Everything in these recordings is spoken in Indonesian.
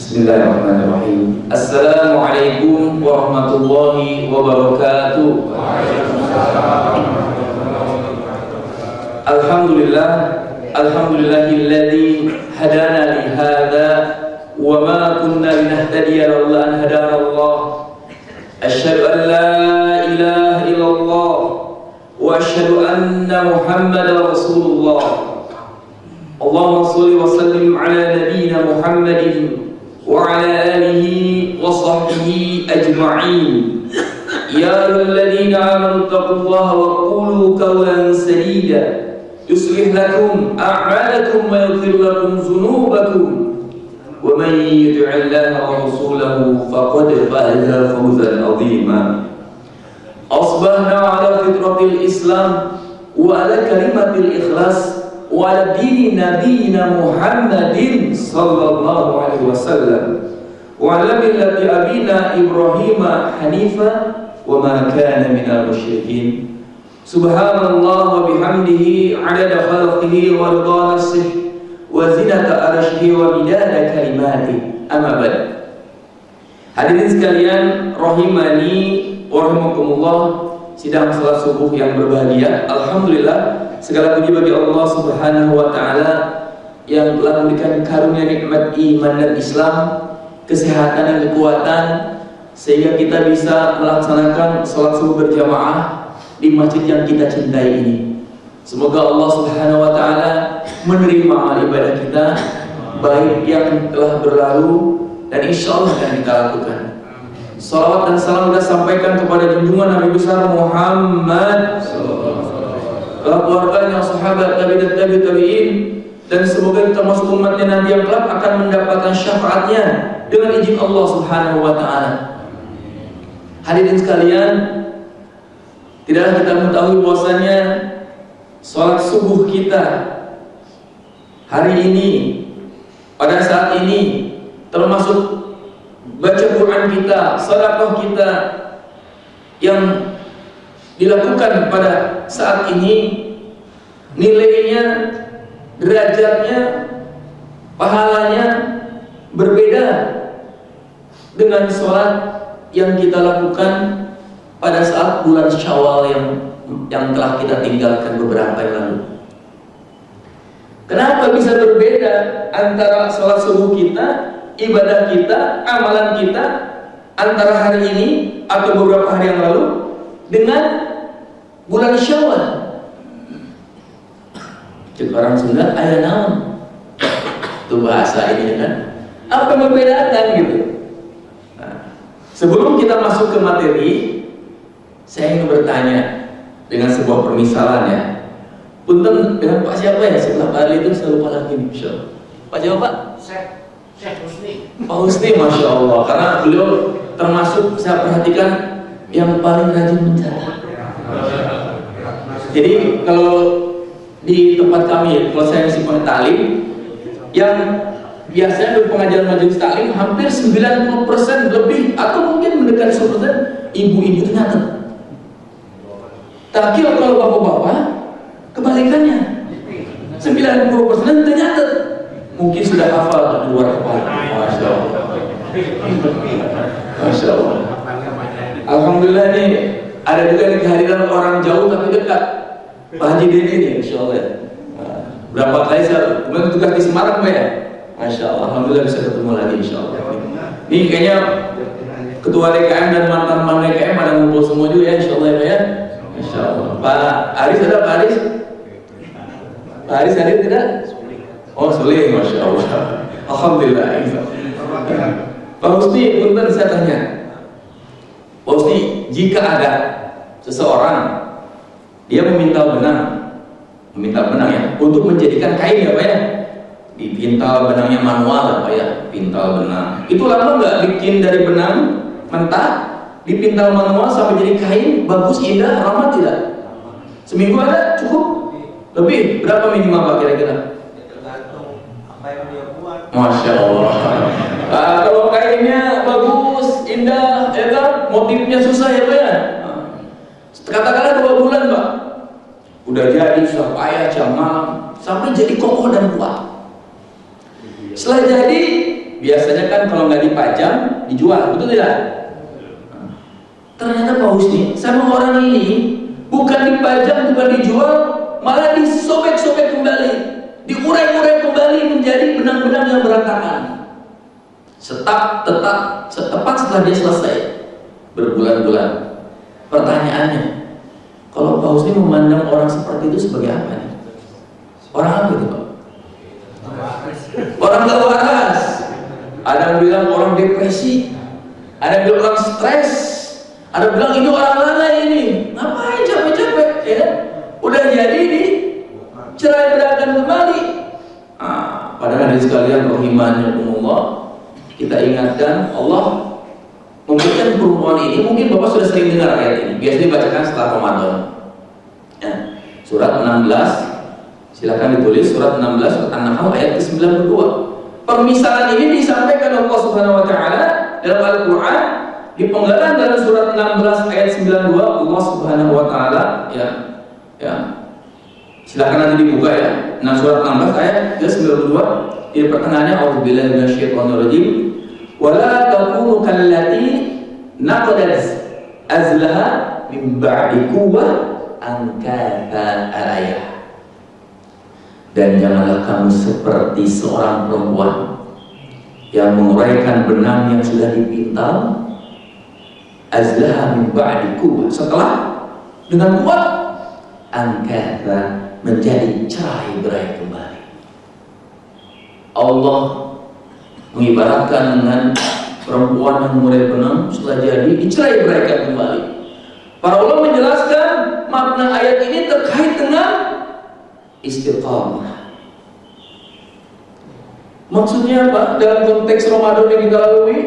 Bismillahirrahmanirrahim. Assalamualaikum warahmatullahi wabarakatuh. Alhamdulillah, alhamdulillahilladzi hadana li hadza wa ma kunna linahtadiya laula an hadana Allah. Asyhadu an la ilaha illallah wa asyhadu anna Muhammadar Rasulullah. Allahumma shalli wa sallim ala nabiyyina Muhammadin wa ala alihi wa sahbihi ajma'in. Ya ayyuhalladzina amanu taqullaha wa qulu qawlan sadida yuslih lakum a'malakum wa yaghfir lakum dhunubakum wa man yuti'illaha wa rasulahu faqad faza fawzan 'azima. Asbahna 'ala fitratil Islam wa 'ala kalimatil ikhlas wa 'ala dini nabiyyina Muhammadin sallallahu alaihi wasallam wa 'ala millati abina Ibrahim hanifa wa ma kana minal musyrikin. Subhanallah wa bihamdihi 'adada khalqihi wa ridha nafsihi wa zinata arsyihi wa midada kalimatihi. Amma ba'd. Hadirin sekalian rahimani wa rahimakumullah, sidang salat subuh yang berbahagia. Alhamdulillah, segala puji bagi Allah Subhanahu wa taala yang telah memberikan karunia nikmat iman dan Islam, kesehatan dan kekuatan sehingga kita bisa melaksanakan salat subuh berjamaah di masjid yang kita cintai ini. Semoga Allah Subhanahu wa taala menerima amal ibadah kita baik yang telah berlalu dan insyaallah akan kita lakukan. Salawat dan salam kita sampaikan kepada junjungan Nabi besar Muhammad, keluarganya, sahabat, tabi'in, dan semoga kita masuk umatnya nanti yang kelak akan mendapatkan syafaatnya dengan izin Allah Subhanahu wa taala. Hadirin sekalian, tidaklah kita mengetahui bahwasanya salat subuh kita hari ini, pada saat ini, termasuk baca Quran kita, sedekah kita yang dilakukan pada saat ini, nilainya, derajatnya, pahalanya berbeda dengan sholat yang kita lakukan pada saat bulan Syawal yang telah kita tinggalkan beberapa yang lalu. Kenapa bisa berbeda antara sholat subuh kita, ibadah kita, amalan kita antara hari ini atau beberapa hari yang lalu dengan bulan Syawal? Cek orang Sunda, aya naon? Itu bahasa ini kan. Apa yang membedakan gitu? Nah, sebelum kita masuk ke materi, saya ingin bertanya dengan sebuah permisalan ya. Punten dengan Pak siapa ya? Sebelah Pak Ali itu saya lupa lagi nih, Pak siapa Pak? Syekh Husni. Pak Husni, Masya Allah. Karena beliau termasuk saya perhatikan yang paling rajin mencatat. Jadi kalau di tempat kami, kalau saya si taklim, yang biasanya di pengajian majelis taklim hampir 90% lebih atau mungkin mendekati 100% ibu-ibu itu nyatet. Tapi kalau bapak-bapak kebalikannya, 90% itu nyatet. Mungkin sudah hafal di luar kepala. Masya Allah. Masya Allah. Alhamdulillah nih, ada juga nih kehadiran orang jauh tapi dekat. Pak Haji Deni nih, Insya Allah ya. Berapa kali saya kemudian tugas di Semarang Pak ya. Masya Allah. Alhamdulillah bisa ketemu lagi Insya Allah. Ini kayaknya ketua DKM dan mantan DKM pada ngumpul semua juga ya, Insya Allah ya Pak ya. Masya Allah. Pak Aris ada Pak Aris? Pak Aris hadir tidak? Oh soleh, Masya Allah. Alhamdulillah. Pak Husni, punten saya tanya, Pak Husni, jika ada seseorang dia meminta benang ya, untuk menjadikan kain ya Pak ya, dipintal benangnya manual ya Pak ya, pintal benang. Itu lama nggak bikin dari benang mentah, dipintal manual sampai jadi kain bagus, indah, ramah tidak? Seminggu ada cukup? Lebih berapa minimal Pak kira-kira? Masya Allah. Kalau kainnya bagus, indah, ya kan, motifnya susah ya Pak ya. Katakanlah 2 bulan Pak, udah jadi, sudah payah jam malam sampai jadi kokoh dan kuat. Setelah jadi biasanya kan kalau nggak dipajang dijual, betul tidak? Ternyata Pak Husni sama orang ini bukan dipajang, bukan dijual, malah disobek-sobek kembali, diurai-urai kembali menjadi benang-benang yang berantakan. Tepat setelah dia selesai berbulan-bulan. Pertanyaannya, kalau Pak Husni memandang orang seperti itu sebagai apa nih? Orang apa itu Pak? Orang gak waras. Ada yang bilang orang depresi, ada yang bilang orang stres, ada yang bilang ini orang lalai ini. Ngapain capek-capek? Ya, udah jadi di cerai beragam kembali. Padahal dari sekalian rahimahumullah, kita ingatkan Allah memberikan perumpamaan ini. Mungkin Bapak sudah sering dengar ayat ini, biasa dibacakan setelah Ramadan ya. Surat 16, silakan ditulis, surat 16 surat An-Nahl ayat ke-92. Permisalan ini disampaikan Allah Subhanahu wa taala dalam Al-Qur'an di penggalan dalam surat 16 ayat 92. Allah Subhanahu wa taala ya. Silakan nanti dibuka ya. Nah, surat 16 ayat ke-92 di pertengahannya, a'udzubillahi minasyaitonirrajim. Wala takunu kallati naqadat azlaha min ba'di quwwah ankatha al-ayah. Dan janganlah kamu seperti seorang perempuan yang menguraikan benang yang sudah dipintal, azlaha min ba'di quwwah, setelah dengan kuat, ankatha, menjadi cerai-berai kembali. Allah mengibaratkan dengan perempuan yang mengurai benang setelah jadi dicerai-beraikan kembali. Para ulama menjelaskan makna ayat ini terkait dengan istiqamah. Maksudnya apa? Dalam konteks Ramadan yang kita lalui,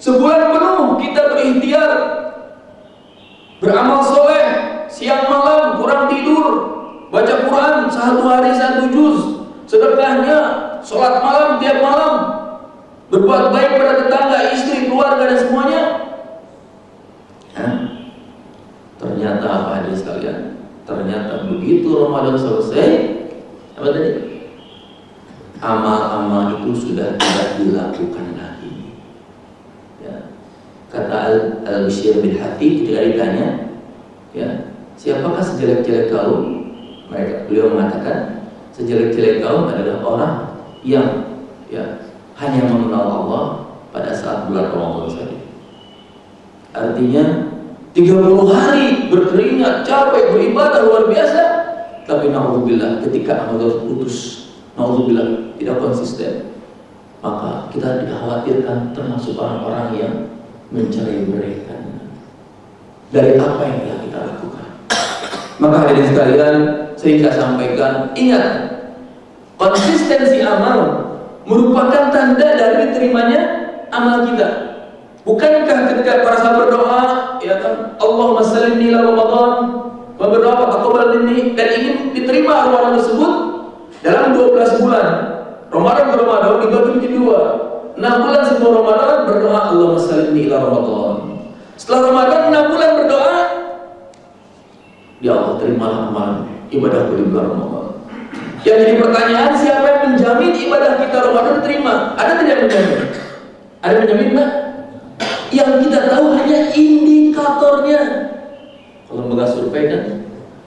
sebulan penuh kita berikhtiar, beramal soleh, siang malam kurang tidur, baca Quran 1 hari 1 juz, sedekahnya sholat malam tiap malam, berbuat baik pada tetangga, istri, keluarga dan semuanya. Ternyata apa hadirin sekalian? Ternyata begitu Ramadan selesai, apa tadi? Amal-amal itu sudah tidak dilakukan lagi. Ya. Kata Al-Bishr bin Hati ketika ditanya, ya, siapakah sejelek-jelek kaum? Beliau mengatakan, sejelek-jelek kaum adalah orang yang hanya mengenal Allah pada saat bulan Ramadan saja. Artinya 30 hari berkeringat, capek, beribadah luar biasa, tapi naudzubillah ketika amal putus, naudzubillah tidak konsisten, maka kita dikhawatirkan termasuk orang-orang yang mencerai-beraikan dari apa yang telah kita lakukan. Maka hadirin sekalian, saya sampaikan, ingat, konsistensi amal merupakan tanda dari diterimanya amal kita. Bukankah ketika para sahabat berdoa, ya kan, Allahumma sallimni ila Ramadan, berdoa taqabbal minni, dan ingin diterima Ramadan tersebut dalam 12 bulan. Ramadan ke Ramadan dibagi menjadi 2. 6 bulan sebelum Ramadan berdoa Allahumma sallimni ila Ramadan. Setelah Ramadan 6 bulan berdoa, ya Allah terimalah amal ibadahku di bulan Ramadan. Yang jadi pertanyaan, siapa yang menjamin ibadah kita Ramadan diterima? Ada tidak yang menjamin? Ada yang menjamin enggak? Yang kita tahu hanya indikatornya. Kalau lembaga survei kan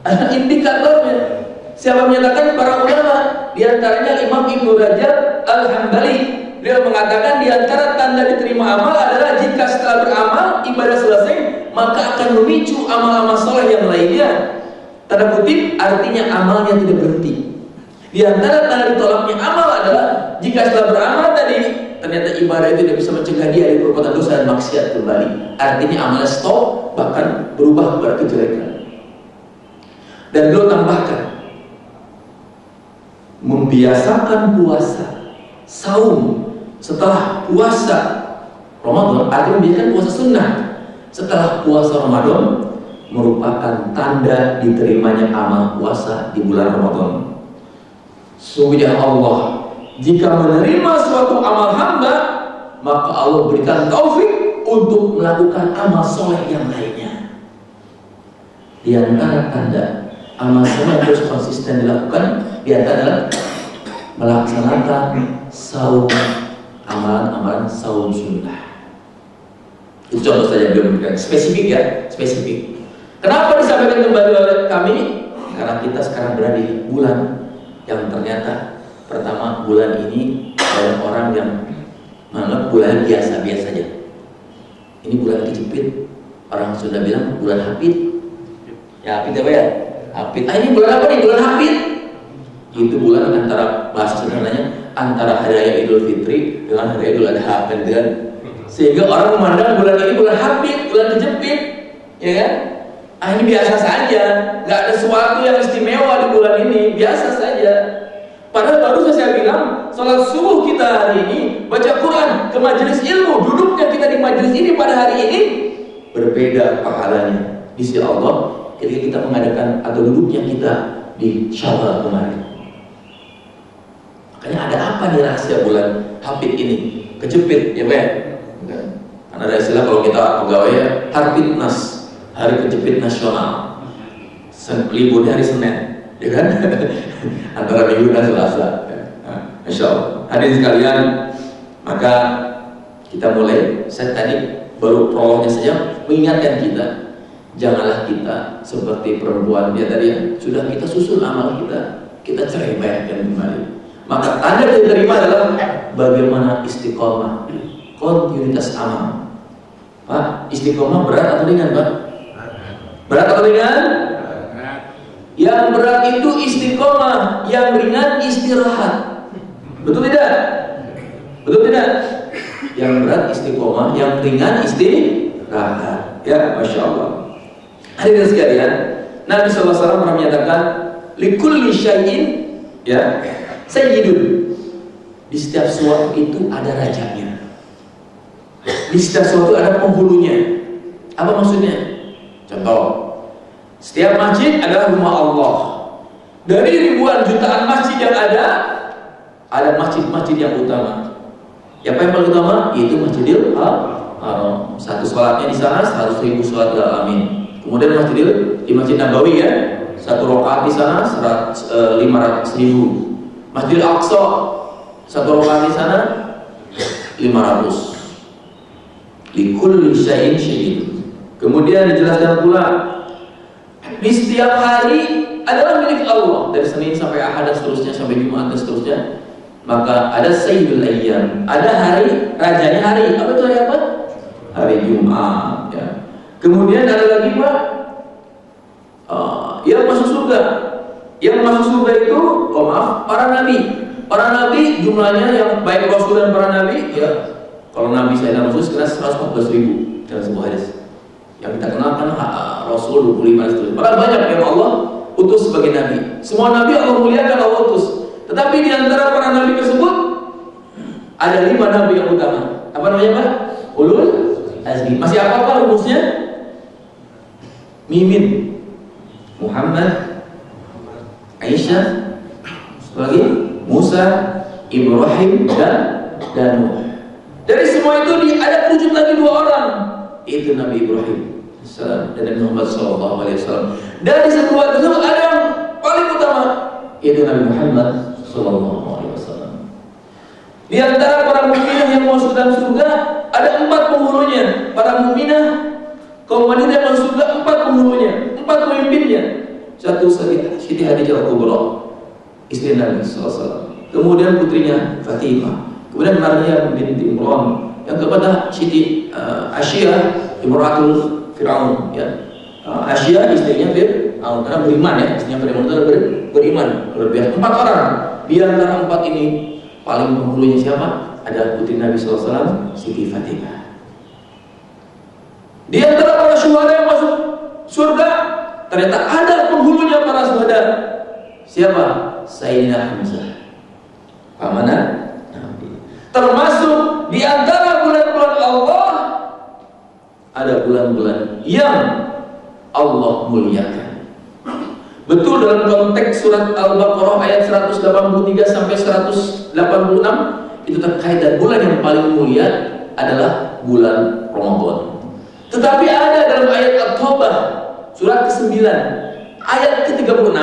ada indikatornya. Siapa menyatakan? Para ulama. Di antaranya Imam Ibnu Rajab Al-Hambali. Beliau mengatakan di antara tanda diterima amal adalah jika setelah beramal ibadah selesai, maka akan memicu amal-amal soleh yang lainnya. Tanda kutip, artinya amalnya tidak berhenti. Di antara tanda ditolaknya amal adalah jika setelah beramal tadi ternyata ibadah itu tidak bisa mencegah dia dari perbuatan dosa dan maksiat kembali. Artinya amalnya stop, bahkan berubah kepada kejelekan. Dan beliau tambahkan, membiasakan puasa, saum setelah puasa Ramadan, artinya membiasakan puasa sunnah setelah puasa Ramadan merupakan tanda diterimanya amal puasa di bulan Ramadan. Sungguhnya Allah jika menerima suatu amal hamba, maka Allah berikan taufik untuk melakukan amal soleh yang lainnya. Di antara tanda amal soleh yang terus konsisten dilakukan, di antara adalah melaksanakan saum amalan-amalan saum sunnah. Itu contoh saja, belum memberikan spesifik ya, spesifik. Kenapa disampaikan kembali oleh kami? Karena kita sekarang berada di bulan yang ternyata pertama bulan ini banyak orang yang menganggap bulan biasa-biasa saja. Ini bulan kejepit, orang sudah bilang bulan hapit. Ya hapit apa ya? Hapit. Ini bulan apa nih? Bulan hapit. Itu bulan antara, bahasa sederhananya, antara hari raya Idul Fitri dengan hari raya Idul Adha, kan? Sehingga orang memandang bulan ini bulan hapit, bulan kejepit, ya kan? Ini biasa saja, nggak ada sesuatu yang istimewa di bulan ini, biasa saja. Padahal baru saya bilang, sholat subuh kita hari ini, baca Quran, ke majelis ilmu, duduknya kita di majelis ini pada hari ini, berbeda pahalanya di sisi Allah ketika kita mengadakan atau duduknya kita di Syawal kemarin. Makanya ada apa nih rahasia bulan hapit ini? Kejepit, ya Pak? Karena ada istilah kalau kita pegawai Harpitnas, hari kejepit nasional. Liburnya hari Senin, ya kan? Antara Minggu dan Selasa. Masya Allah. Hadirin sekalian, maka kita mulai. Saya tadi baru prolognya saja mengingatkan kita, janganlah kita seperti perempuan dia tadi ya, sudah kita susun amal kita cerai bayarkan kembali. Maka tanda diterima adalah bagaimana istiqomah, kontinuitas amal. Pak, istiqomah berat atau ringan, Pak? Berat atau ringan? Yang berat itu istiqomah, yang ringan istirahat. Betul tidak? Betul tidak? Yang berat istiqomah, yang ringan istirahat. Ya, Masya Allah. Hadirin sekalian, Nabi SAW pernah menyatakan, likulli syai'in, ya, sayyidun. Di setiap sesuatu itu ada rajanya. Di setiap sesuatu ada penghulunya. Apa maksudnya? Contoh, setiap masjid adalah rumah Allah. Dari ribuan jutaan masjid yang ada masjid-masjid yang utama. Apa yang paling utama? Yaitu Masjidil Haram. Satu sholatnya di sana 100.000 sholat alamin. Kemudian di Masjid Nabawi ya, satu rakaat di sana 500.000. Masjidil Aqsa, satu rakaat di sana 500. Likulli syai'in syahid. Kemudian dijelaskan pula, di setiap hari adalah milik Allah, dari Senin sampai Ahad dan seterusnya, sampai Jumat dan seterusnya. Maka ada Sayyidul Ayyam, ada hari, rajanya hari. Apa itu hari apa? Hari Jumat ya. Kemudian ada lagi Pak, yang masuk surga. Yang masuk surga itu, para nabi. Para nabi jumlahnya yang baik Rasul dan para nabi ya. Kalau Nabi Sayyidina Rasul sekitar 114.000 dalam sebuah hadis. Yang kita kenal kan Rasul 25 itu. Padahal banyak yang Allah utus sebagai nabi. Semua nabi Allah muliakan, Allah utus. Tetapi di antara para nabi tersebut ada 5 nabi yang utama. Apa namanya Pak? Ulul azmi. Masih apa rumusnya? Mimin, Muhammad, Aisyah, lagi Musa, Ibrahim dan Nuh. Dari semua itu ada wujud lagi 2 orang. Itu Nabi Ibrahim dan Nabi Muhammad SAW. Dari kedua tersebut ada yang paling utama, yaitu Nabi Muhammad SAW. Di antara para mukminah yang masuk dalam surga ada 4 penghulunya. Para mukminah kaum wanita yang masuk surga 4 penghulunya, 4 pemimpinnya. Satu Siti Khadijah Kubra, istri Nabi SAW. Kemudian putrinya Fatimah. Kemudian Maryam binti Imran. Yang kepada Siti Asyiyah Imratul Fir'aun ya. Asyiyah istrinya Fir'aun, karena beriman ya, istrinya Fir'aun itu beriman. Lebih 4 orang. Di antara 4 ini paling penghulunya siapa? Ada putri Nabi SAW, Siti Fatimah. Di antara para syuhada yang masuk surga, ternyata ada penghulunya para syuhada. Siapa? Sayyidina Hamzah, pamanah. Termasuk di antara bulan-bulan Allah ada bulan-bulan yang Allah muliakan. Betul, dalam konteks surat Al-Baqarah ayat 183 sampai 186 itu terkait dan bulan yang paling mulia adalah bulan Ramadan. Tetapi ada dalam ayat At-Taubah surat ke-9 ayat ke-36,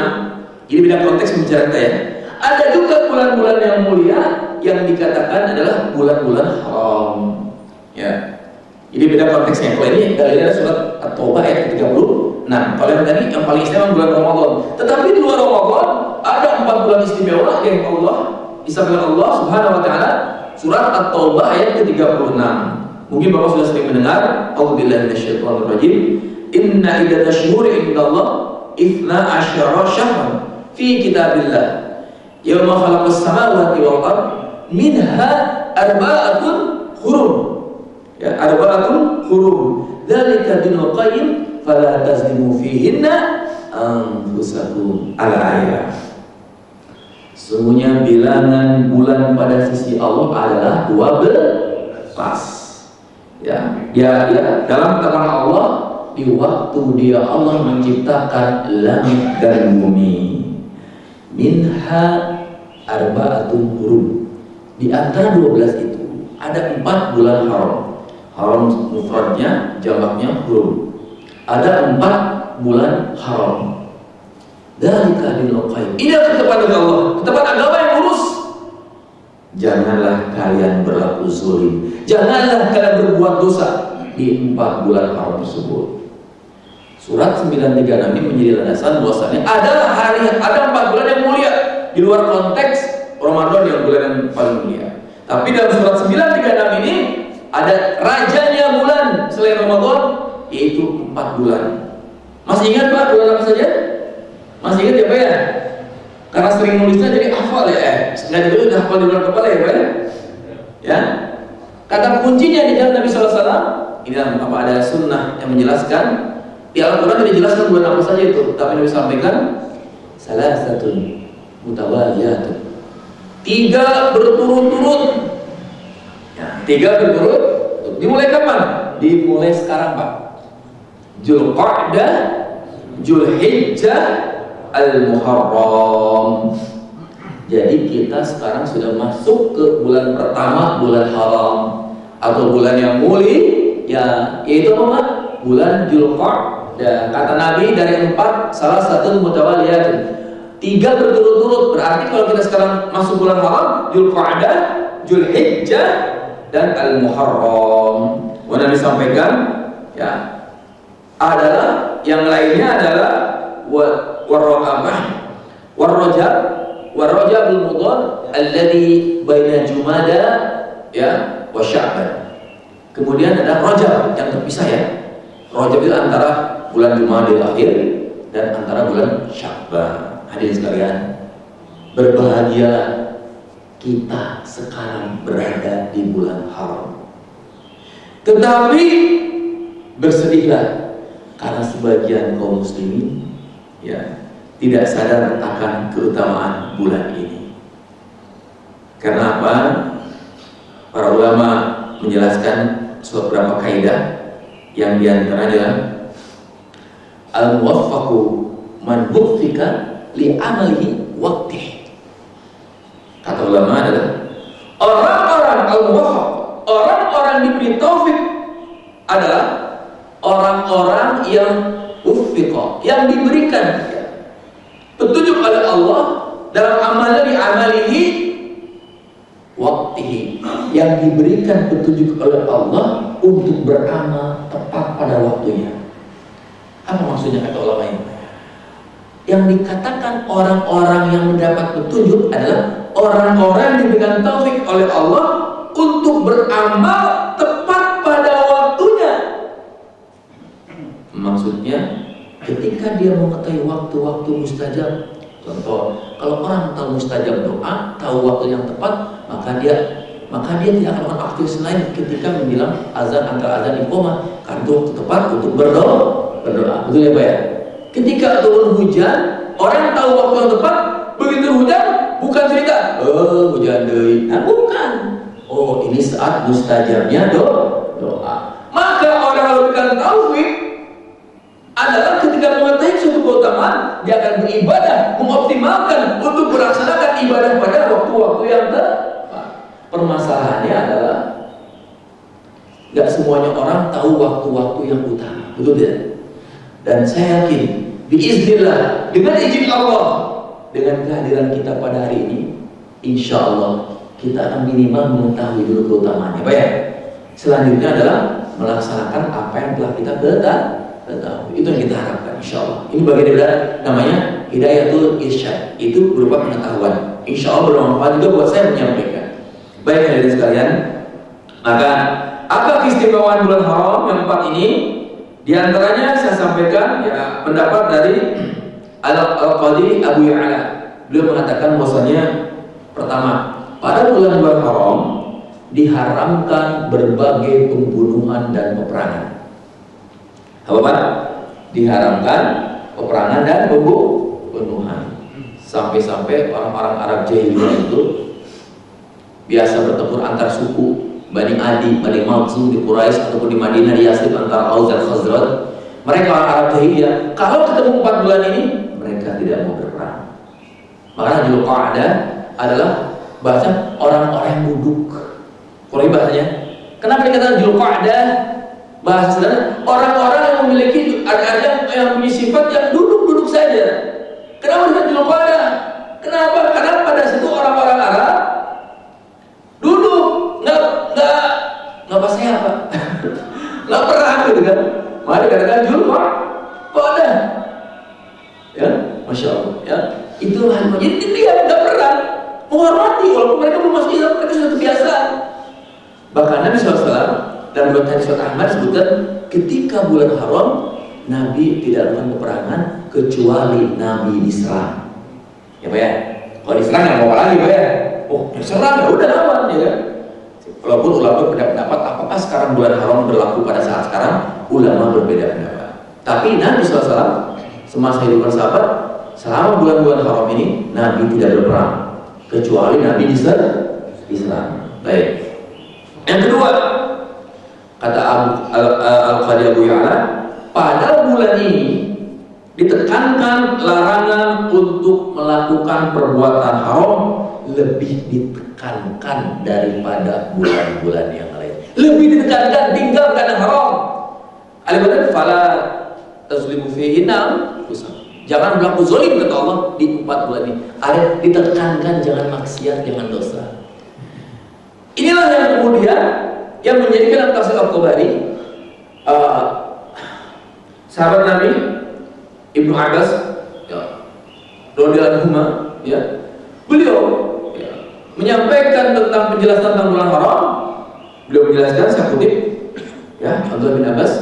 ini beda konteks membicarakan ya. Ada juga bulan-bulan yang mulia yang dikatakan adalah bulan-bulan haram. Ya. Jadi beda konteksnya. Kalau ini dalilnya surat At-Taubah ayat 36. Kalau yang tadi yang paling istimewa bulan Ramadan. Tetapi di luar Ramadan ada 4 bulan istimewa yang Allah disampaikan Allah Subhanahu wa taala surat At-Taubah ayat ke-36. Mungkin Bapak sudah sering mendengar, A'udzubillahi minasyaitonir rajim. Inna iddatash syuhuri indallah 12 syahran fi kitabillah. Yauma khalaqas samawati wal ard minha arba'atun hurum. Ya, arba'atun hurum. Dzalika dinul qayyim fala tazlimu fihinna anfusakum. Al-ayat. Sesungguhnya bilangan bulan pada sisi Allah adalah 12. Ya, dalam keterangan Allah di waktu dia Allah menciptakan langit dan bumi. Minha arba'atun hurum. Di antara 12 itu ada 4 bulan haram. Haram mufradnya, jamaknya hurum. Ada 4 bulan haram. Dzalika dinul qayyim. Ini ketetapan Allah, ketetapan agama yang lurus. Janganlah kalian berlaku zalim. Janganlah kalian berbuat dosa di 4 bulan haram tersebut. Surat 936 ini menjadi landasan bahwasanya ada 4 bulan yang mulia di luar konteks Ramadan yang bulan yang paling mulia. Tapi dalam surat 936 ini ada rajanya bulan selain Ramadan, yaitu 4 bulan. Masih ingat Pak bulan apa saja? Masih ingat ya Pak ya? Karena sering nulisnya jadi hafal ya. Nggak juga udah hafal di luar kepala ya Pak ya? Ya. Kata kuncinya di jalan Nabi SAW. Ini apa ada sunnah yang menjelaskan. Di Al-Quran tidak dijelaskan bulan apa saja itu, tapi Nabi sampaikan salah satu mutawaliyatun. 3 berturut-turut. Ya, 3 berturut. Dimulai kapan? Dimulai sekarang Pak. Dzulqa'dah, Dzulhijjah, Al-Muharram. Jadi kita sekarang sudah masuk ke bulan pertama, bulan haram atau bulan yang mulia, yaitu apa? Bulan Dzulqa'dah. Kata Nabi dari 4 salah satu mutawaliyatun. 3 berturut-turut. Berarti kalau kita sekarang masuk bulan haram, Dzulqa'dah, Dzulhijjah, dan Al-Muharram. Nabi sampaikan ya adalah yang lainnya adalah warrajabul mudhar alladhi baina Jumada ya wa Sya'ban. Kemudian ada Rajab yang terpisah ya. Rajab itu antara bulan Jumadil akhir dan antara bulan Sya'ban. Hadirin sekalian, berbahagialah kita sekarang berada di bulan haram. Tetapi bersedihlah karena sebagian kaum muslimin ya tidak sadar akan keutamaan bulan ini. Karena apa? Para ulama menjelaskan beberapa kaidah yang diantaranya al-muwaffaqu man wuffiqa li amalihi waqtihi. Kata ulama adalah orang-orang al-muwaffaq, orang-orang diberi taufik adalah orang-orang yang wuffiqa, yang diberikan petunjuk oleh Allah dalam amalnya di amalihi waqtihi, yang diberikan petunjuk oleh Allah untuk beramal tepat pada waktunya. Apa maksudnya kata ulama ini? Yang dikatakan orang-orang yang mendapat petunjuk adalah orang-orang yang diberikan taufik oleh Allah untuk beramal tepat pada waktunya. Maksudnya ketika dia mengetahui waktu-waktu mustajab. Contoh, kalau orang tahu mustajab doa, tahu waktu yang tepat, maka dia tidak akan melakukan aktivitas lain ketika menjelang azan antara azan iqamah, karena itu waktu tepat untuk berdoa. Betul ya Pak ya? Ketika turun hujan, orang yang tahu waktu yang tepat, begitu hujan, bukan cerita, hujan deui. Nah, bukan. Oh, ini saat mustajabnya doa. Maka orang yang memberikan taufik adalah ketika mengetahui suatu keutamaan, dia akan beribadah, mengoptimalkan untuk melaksanakan ibadah pada waktu-waktu yang tepat. Permasalahannya adalah gak semuanya orang tahu waktu-waktu yang utama, betul tidak? Dan saya yakin, biiznillah, dengan izin Allah, dengan kehadiran kita pada hari ini, insya Allah kita akan minimal mengetahui dulu keutamaannya. Pak ya. Selanjutnya adalah melaksanakan apa yang telah kita ketahui. Itu yang kita harapkan, insya Allah. Ini bagian dari namanya hidayatul irsyad. Itu berupa pengetahuan. Insya Allah bermanfaat juga buat saya menyampaikan. Baik hadirin sekalian, maka apa keistimewaan bulan haram yang 4 ini? Di antaranya saya sampaikan ya pendapat dari Al-Qadi Abu Ya'la. Beliau mengatakan bahwasanya pertama, pada bulan-bulan haram diharamkan berbagai pembunuhan dan peperangan. Apa Pak? Diharamkan peperangan dan pembunuhan. Sampai-sampai orang-orang Arab jahiliyah itu biasa bertempur antar suku, Bani Adi, Bani Makhzum di Quraisy ataupun di Madinah di Yasrib antara Aus dan Khazraj. Mereka orang Arab jahiliyah, kalau ketemu 4 bulan ini mereka tidak mau berperang. Makanya Dzulqa'dah adalah bahasa orang-orang yang duduk. Kalau bahasanya, kenapa dikatakan Dzulqa'dah? Bahasa sederhana, orang-orang yang memiliki ada yang punya sifat yang duduk-duduk saja. Kenapa disebut Dzulqa'dah? Kenapa? Karena pada situ orang-orang Arab duduk, nggak pasti apa, nggak perang gitu kan. Mari katakan Dzulqa'dah, ya, masya Allah, ya. Itulah jadi dia nggak perang, menghormati walaupun mereka belum masuk Islam, mereka sudah kebiasaan. Bahkan Nabi SAW dan buat hadis Ahmad sebutkan ketika bulan haram Nabi tidak melakukan peperangan kecuali Nabi diserang. Ya Pak ya, kalau diserang nggak mau lagi Pak ya. Oh diserang ya udah lawan ya kan. Walaupun ulama berpendapat apakah sekarang bulan haram berlaku pada saat sekarang, ulama berbeda pendapat. Tapi Nabi SAW semasa hidup sahabat selama bulan-bulan haram ini Nabi tidak berperang kecuali Nabi diserang. Baik. Yang kedua, kata Al-Qadi Abu Ya'la, pada bulan ini ditekankan larangan untuk melakukan perbuatan haram lebih ditekankan daripada bulan-bulan yang lain. Lebih ditekankan tinggalkan yang haram. Al-Qadi fala tazlimu fihinna. Jangan berlaku zalim kata Allah di 4 bulan ini. Ada ditekankan jangan maksiat, jangan dosa. Inilah yang kemudian yang menjadikan tafsir Al-Tabari sahabat Nabi Ibnu Abbas ya, radhiyallahu anhu ya, beliau ya, menyampaikan tentang penjelasan tentang bulan haram. Beliau menjelaskan, saya kutip ya, Abdullah bin Abbas,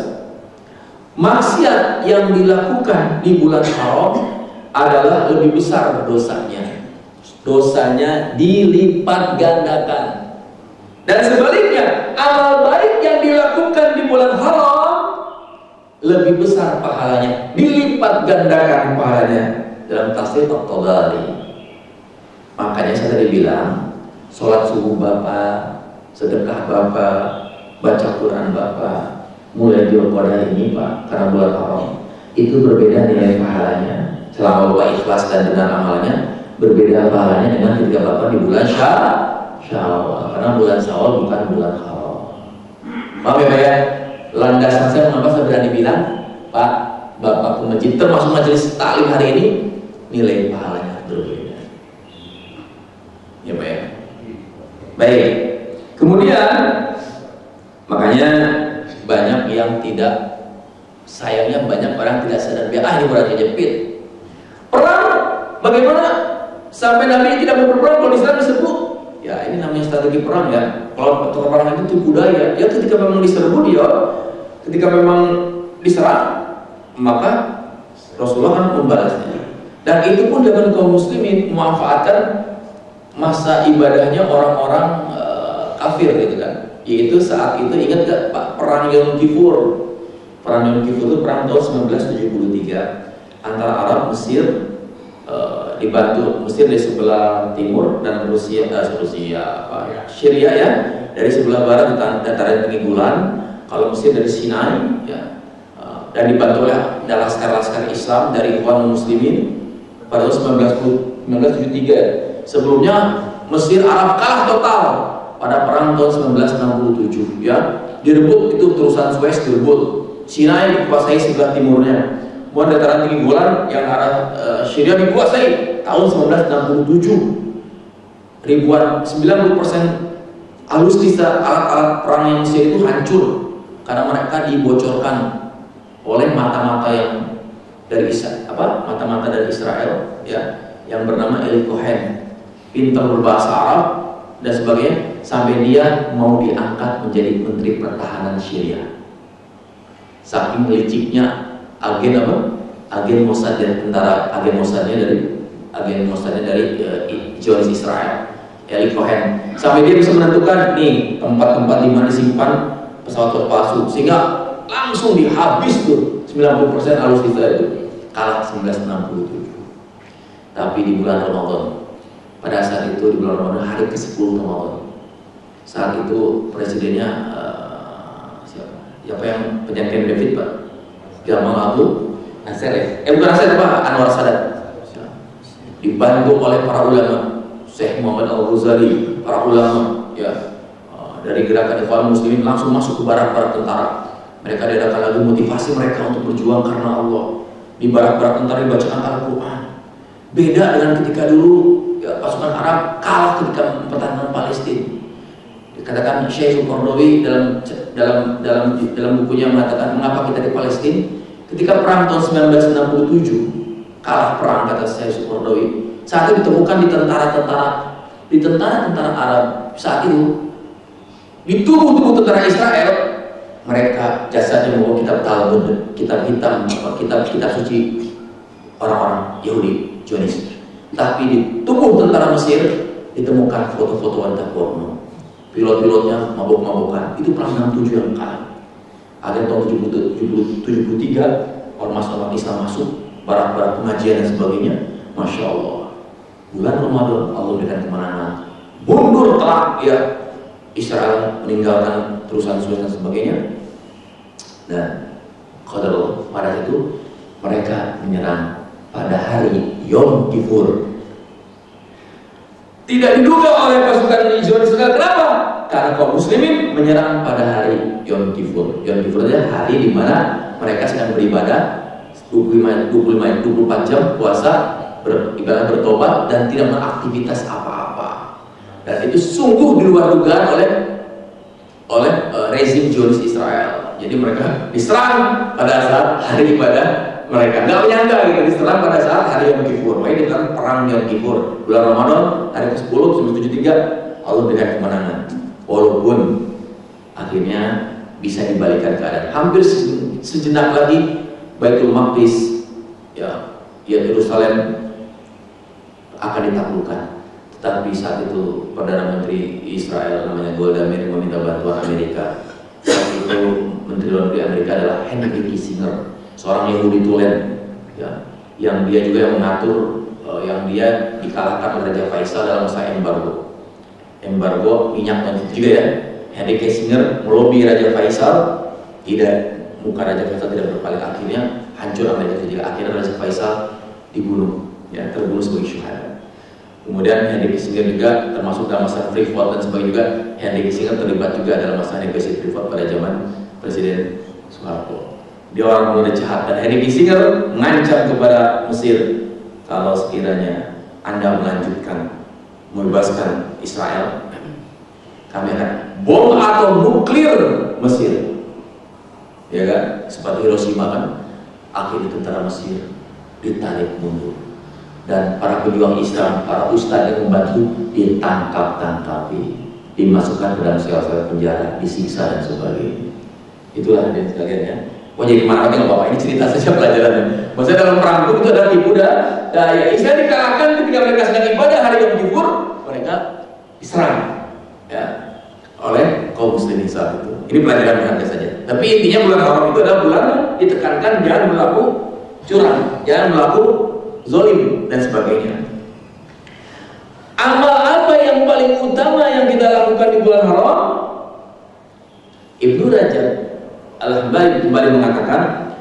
maksiat yang dilakukan di bulan haram adalah lebih besar dosanya. Dosanya dilipat gandakan. Dan sebaliknya, amal baik yang dilakukan di bulan haram lebih besar pahalanya, dilipat gandakan pahalanya. Dalam tafsir At-Tabari. Makanya saya tadi bilang, sholat subuh Bapak, sedekah Bapak, baca Quran Bapak, mulai Dzulqa'dah ini Pak, karena bulan haram, itu berbeda nilai pahalanya. Selama Bapak ikhlas dan benar amalnya, berbeda pahalanya dengan ketika Bapak di bulan Syawal, karena bulan Syawal bukan bulan haram. Paham ya Pak ya? Landasan saya mengapa saya berani bilang, Pak, Bapak ke masjid termasuk majelis taklim hari ini, nilai pahalanya berbeda. Ya Pak ya? Baik. Kemudian makanya banyak yang tidak, sayangnya banyak orang tidak sadar dia ini berarti jepit. Perang bagaimana sampai Nabi tidak mau berperang kalau Islam disebut? Ya ini namanya strategi perang ya. Kalau perang itu budaya. Ya ketika memang diserbu dia, ketika memang diserang, maka Rasulullah kan membalasnya. Dan itu pun dengan kaum muslimin memanfaatkan masa ibadahnya orang-orang kafir gitu kan. Yaitu saat itu ingat gak Pak, perang Yom Kippur. Perang Yom Kippur itu perang tahun 1973 antara Arab, Mesir, dibantu Mesir dari sebelah timur dan Rusia Syria ya dari sebelah barat dataran tinggi Golan. Kalau Mesir dari Sinai ya, dan dibantu oleh laskar-laskar Islam dari Ikhwan Muslimin pada tahun 1973. Sebelumnya Mesir Arab kalah total pada perang tahun 1967 ya, direbut itu terusan Suez direbut, Sinai dikuasai sebelah timurnya, kemudian dataran tinggi Golan yang arah Syria dikuasai, tahun 1967 ribuan 90% alutsista alat-alat perang yang Mesir itu hancur karena mereka dibocorkan oleh mata-mata yang dari mata-mata dari Israel ya, yang bernama Eli Cohen, pintar berbahasa Arab dan sebagainya, sampai dia mau diangkat menjadi Menteri Pertahanan Syria. Saking liciknya agen Mossad dan tentara agen Mossadnya dari Zionis Israel, Eli Cohen, sampai dia bisa menentukan nih tempat-tempat di mana disimpan pesawat palsu, sehingga langsung dihabis tuh 90% alutsista itu, kalah 1967. Tapi di bulan Ramadan, pada saat itu di bulan Ramadan hari ke-10 Ramadan, saat itu presidennya siapa yang penyanyi David Pak? Gamal Abdul Nasser bukan Nasser Pak, Anwar Sadat, dibantu oleh para ulama, Syekh Muhammad Al-Ghazali, para ulama ya dari gerakan Ikhwan Muslimin langsung masuk ke barak-barak tentara. Mereka diadakan lagi motivasi mereka untuk berjuang karena Allah. Di barak-barak tentara dibacakan Al-Quran. Beda dengan ketika dulu ya, pasukan Arab kalah ketika pertahanan Palestina. Dikatakan Syekh Sukordowi dalam bukunya mengatakan mengapa kita di Palestina. Ketika perang tahun 1967 kalah perang, kata Syekh Sukordowi, saat itu ditemukan di tentara Arab saat itu, di tubuh tentara Israel, mereka jasadnya membawa kitab Talmud, kitab hitam, kitab suci orang-orang Yahudi Zionis. Tapi di tubuh tentara Mesir ditemukan foto-foto wanita porno, pilot-pilotnya mabuk-mabukan. Itu perang 67 yang kalah. Ada tahun 73 ormas-ormas Islam masuk, barak-barak pengajian dan sebagainya. Masya Allah, bulan Ramadan Allah berikan kemenangan, mundur telak ya, Israel meninggalkan terusan-terusan dan sebagainya. Dan qadarullah, pada itu mereka menyerang pada hari Yom Kippur. Tidak diduga oleh pasukan Zionis. Kenapa? Karena kaum muslimin menyerang pada hari Yom Kippur. Yom Kippur adalah hari di mana mereka sedang beribadah 24 jam puasa, beribadah, bertobat dan tidak beraktivitas apa-apa. Dan itu sungguh di luar dugaan oleh rezim Zionis Israel. Jadi mereka diserang pada saat hari ibadah mereka, nggak menyangka gitu, diserang pada saat hari Yom Kippur. Makanya dikatakan perang Yom Kippur, bulan Ramadan hari ke-10 1973 Allah berikan kemenangan. Walaupun akhirnya bisa dibalikan keadaan. Hampir sejenak lagi Baitul Maqdis ya Yerusalem akan ditaklukkan. Tetapi saat itu Perdana Menteri Israel namanya Golda Meir meminta bantuan Amerika. Saat itu Menteri Luar Negeri Amerika adalah Henry Kissinger, seorang Yahudi tulen ya, yang dia juga yang mengatur yang dia dikalahkan oleh Raja Faisal dalam masa embargo minyak juga ya. Henry Kissinger melobi Raja Faisal, muka Raja Faisal tidak berpaling, akhirnya hancur Amerika Serikat. Akhirnya Raja Faisal dibunuh ya, terbunuh sebagai syuhada. Kemudian Henry Kissinger juga termasuk dalam masa Freeport dan sebagainya juga. Henry Kissinger terlibat juga dalam masa negosiasi Freeport pada zaman Presiden Soeharto. Dia orang muda jahat, dan Henry Kissinger mengancam kepada Mesir, kalau sekiranya Anda melanjutkan membebaskan Israel, kami akan bom atau nuklir Mesir, ya kan? Seperti Hiroshima kan. Akhirnya tentara Mesir ditarik mundur, dan para pejuang Islam, para ustadz yang membantu ditangkap-tangkapi, dimasukkan ke dalam sel-sel penjara, disiksa dan sebagainya. Itulah hadirin sekalian ya. Oh jadi kemana lagi nggak apa-apa, ini cerita saja pelajarannya. Maksudnya dalam perang itu ada tipu daya. Israel dikalahkan ketika mereka sedang ibadah hari Yom Kippur, mereka diserang ya oleh kaum muslimin saat itu. Ini pelajaran berharga saja. Tapi intinya bulan haram itu adalah bulan ditekankan jangan berlaku curang, jangan berlaku zolim dan sebagainya. Amal apa yang paling utama yang kita lakukan di bulan haram? Ibnu Rajab Al-Hambali kembali mengatakan,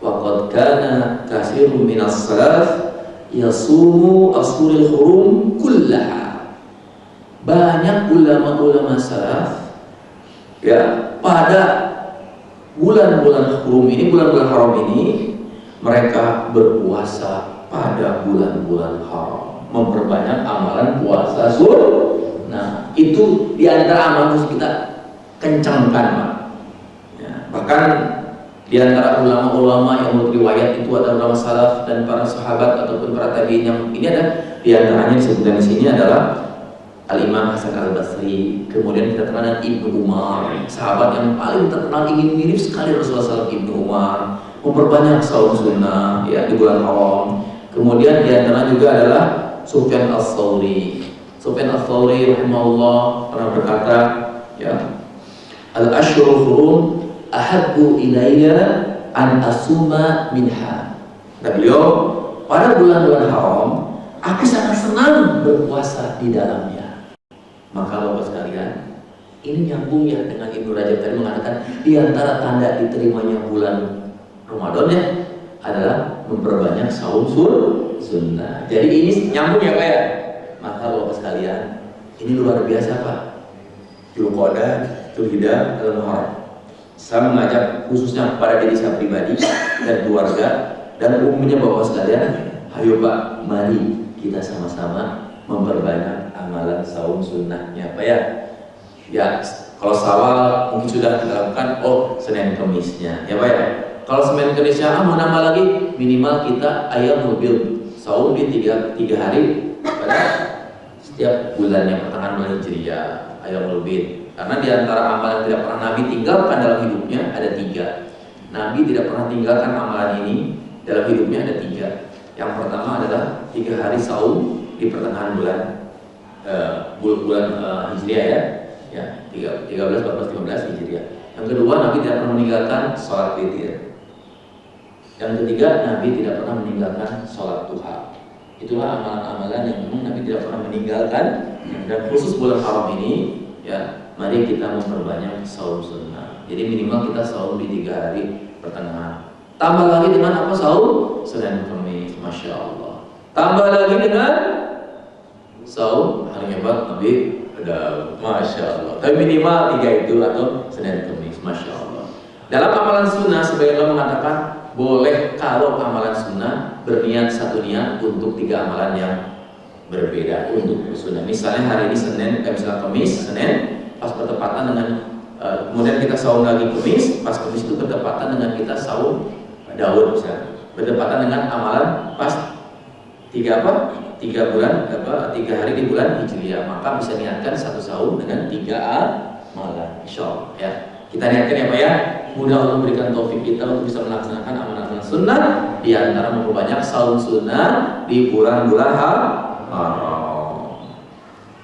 waqad kana katsirun minas salaf yasumu ashurul hurum kullaha. Banyak ulama-ulama salaf ya pada bulan-bulan hurum ini, bulan-bulan haram ini, mereka berpuasa pada bulan-bulan haram, memperbanyak amalan puasa sunnah. Itu di antara amalan harus kita kencangkan, Pak. Ya, bahkan di antara ulama-ulama yang menurut riwayat itu ada ulama salaf dan para sahabat ataupun para tabi'in yang ini ada di antaranya disebutkan di sini adalah Al-Imam Hasan Al-Basri, kemudian kita kenal Ibnu Umar, sahabat yang paling terkenal ingin mirip sekali Rasulullah SAW. Ibnu Umar memperbanyak saum sunnah ya di bulan haram. Kemudian di antara juga adalah Sufyan Ats-Tsauri. Sufyan Ats-Tsauri rahimahullah pernah berkata, ya, al-ashhurul hurum ahabbu ilayya an asuma minha. Kata beliau, pada bulan-bulan haram aku sangat senang berpuasa di dalamnya. Maka Bapak sekalian, ini nyambung ya dengan Ibnu Rajab tadi mengatakan di antara tanda diterimanya bulan Ramadan ya adalah memperbanyak saum sunnah. Jadi ini nyambung ya Pak ya. Maka Bapak sekalian, ini luar biasa Pak. Dzulqa'dah, Dzulhijjah, Al-Muharram. Saya mengajak khususnya kepada diri saya pribadi dan keluarga dan umumnya Bapak sekalian, ayo Pak, mari kita sama-sama memperbanyak amalan saum sunnahnya Pak ya. Ya, kalau Syawal mungkin sudah kita lakukan, Senin Kemisnya ya Pak ya. Kalau Senin Kemisnya mau nambah lagi, minimal kita ayam mobil saum di tiga hari pada setiap bulannya pertengahan bulan Hijriah, ayam mobil. Karena di antara amalan yang tidak pernah Nabi tinggalkan dalam hidupnya ada 3. Nabi tidak pernah tinggalkan amalan ini dalam hidupnya ada 3. Yang pertama adalah 3 hari saum di pertengahan bulan Hijriah ya 13, 14, 15 Hijriah. Yang kedua, Nabi tidak pernah meninggalkan sholat witir. Yang ketiga, Nabi tidak pernah meninggalkan sholat duha. Itulah amalan-amalan yang memang Nabi tidak pernah meninggalkan. Dan khusus bulan haram ini ya, mari kita memperbanyak saum sunnah. Jadi minimal kita saum di 3 hari pertengahan. Tambah lagi dengan apa saum? Senin Kemis, Masya Allah. Tambah lagi dengan saum hari hebat Nabi ada, Masya Allah. Tapi minimal 3 itu atau Senin Kemis, Masya Allah. Dalam amalan sunnah sebagian mengatakan boleh kalau amalan sunnah berniat satu niat untuk 3 amalan yang berbeda untuk sunnah. Misalnya hari ini misalnya Kemis, Senin, pas bertepatan dengan kemudian kita saum lagi Kemis, pas Kemis itu bertepatan dengan kita saum Daud misalnya, bertepatan dengan amalan pas 3 hari di bulan Hijriah, maka bisa niatkan satu saum dengan 3 amalan, insya Allah ya. Kita niatkan ya Pak ya. Mudah Allah memberikan taufik kita untuk bisa melaksanakan amalan-amalan sunnah, di antara memperbanyak saum sunnah di bulan-bulan haram.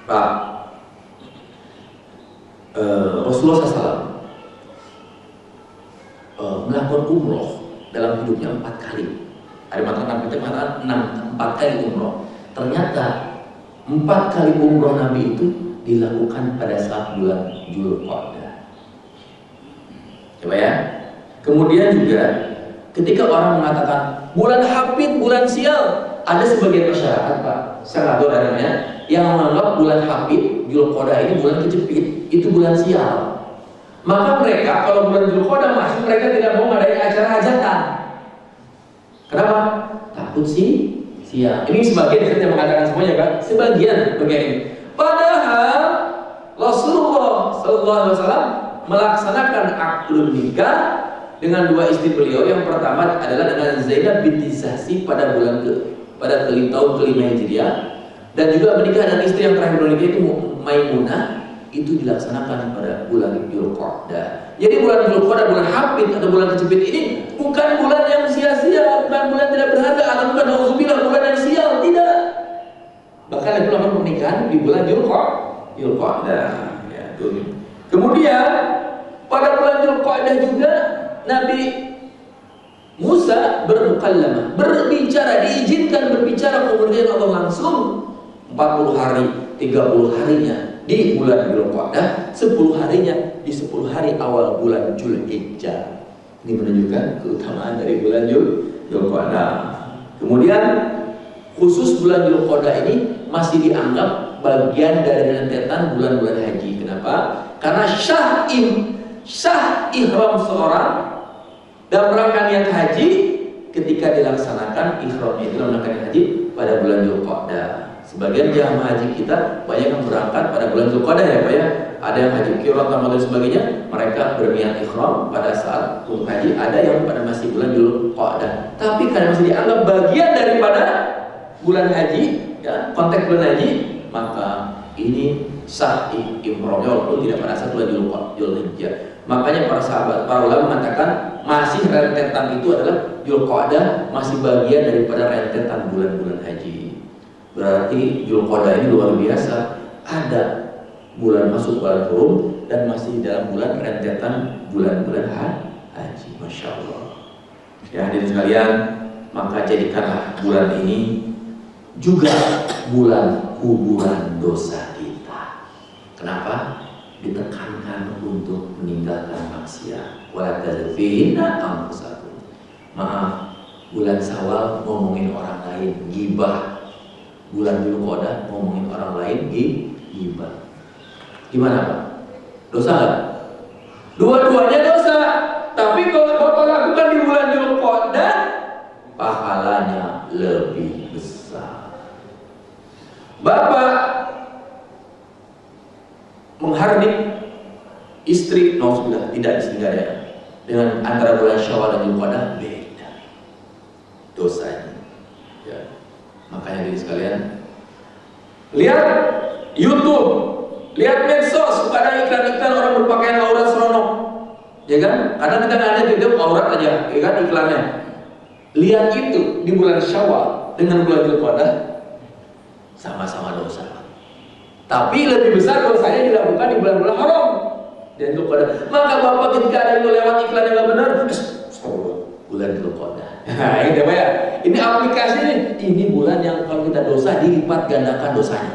Pak, Rasulullah SAW melakukan umroh dalam hidupnya 4 kali. Ada mengatakan 4 kali umroh. Ternyata 4 kali umroh Nabi itu dilakukan pada saat bulan Dzulqa'dah. Coba ya. Kemudian juga ketika orang mengatakan bulan Hafid, bulan sial, ada sebagian masyarakat Pak, saya nggak tahu adanya, yang menganggap bulan Hafid, Dzulqa'dah ini bulan kejepit, itu bulan sial. Maka mereka kalau bulan Dzulqa'dah masuk, mereka tidak mau ngadain acara hajatan. Kenapa? Takut sial. Ini sebagian kita mengatakan semuanya kan? Sebagian begini. Padahal Rasulullah SAW melaksanakan akad nikah dengan 2 istri beliau. Yang pertama adalah dengan Zainab binti Jahsy pada tahun ke-5 Hijriah, dan juga menikah dengan istri yang terakhir menikah itu Maimunah, itu dilaksanakan pada bulan Dzulqa'dah. Jadi bulan Dzulqa'dah, bulan Hafid atau bulan kejepit ini bukan bulan yang sia-sia, bukan bulan tidak berharga, atau bukan auzubillah bulan yang sial, tidak. Bahkan Nabi melakukan pernikahan di bulan Dzulqa'dah. Ya, kemudian pada bulan Dzulqa'dah juga Nabi Musa bermukallamah, berbicara, diizinkan berbicara kemudian Allah langsung 40 hari, 30 harinya di bulan Dzulqa'dah, 10 harinya di 10 hari awal bulan Dzulhijjah. Ini menunjukkan keutamaan dari bulan Dzulqa'dah. Kemudian khusus bulan Dzulqa'dah ini masih dianggap bagian dari rentetan bulan-bulan haji. Kenapa? Karena syah ihram seorang dan rangka niat haji ketika dilaksanakan ihramnya itu melaksanakan haji pada bulan Dzulqa'dah. Sebagian jamaah haji kita banyak yang berangkat pada bulan Dzulqa'dah ya Pak ya. Ada yang haji qiran dan sebagainya, mereka berniat ihram pada saat haji. Ada yang pada masih bulan Dzulqa'dah. Tapi karena masih dianggap bagian daripada bulan haji, ya, konteks bulan haji, maka ini sah ihramnya walaupun tidak pada saat bulan Dzulhijjah. Makanya para sahabat, para ulama mengatakan masih rentetan itu adalah Dzulqa'dah, masih bagian daripada rentetan bulan-bulan haji. Berarti Dzulqa'dah ini luar biasa. Ada bulan masuk bulan Hurum dan masih dalam bulan rentetan bulan-bulan haji. Masya Allah. Ya hadirin sekalian, maka jadikanlah bulan ini juga bulan kuburan dosa kita. Kenapa? Ditekankan untuk meninggalkan maksiat. Wala tazfina anfusakum. Maaf, bulan Syawal ngomongin orang lain, gibah. Bulan Dzulqa'dah ngomongin orang lain, gibah. Gimana Pak? Dosa nggak? Dua-duanya dosa. Tapi kalau Bapak lakukan di bulan Dzulqa'dah, pahalanya lebih besar. Bapak menghardik istri, sudah tidak disengaja dengan antara bulan Syawal dan Dzulqa'dah beda dosanya. Ya. Makanya jadi sekalian, lihat YouTube, lihat medsos, ada iklan-iklan orang berpakaian aurat seronok, ya kan? Kadang kita nggak ada video aurat aja, ya kan iklannya. Lihat itu di bulan Syawal dengan bulan Dzulqa'dah sama-sama dosa. Tapi lebih besar dosanya dilakukan di bulan-bulan haram dan Dzulqa'dah. Maka Bapak ketika ada yang lewat iklan yang nggak benar, bulan Dzulqa'dah. Nah, ini apa ya? Ini aplikasi nih. Ini bulan yang kalau kita dosa dilipat gandakan dosanya.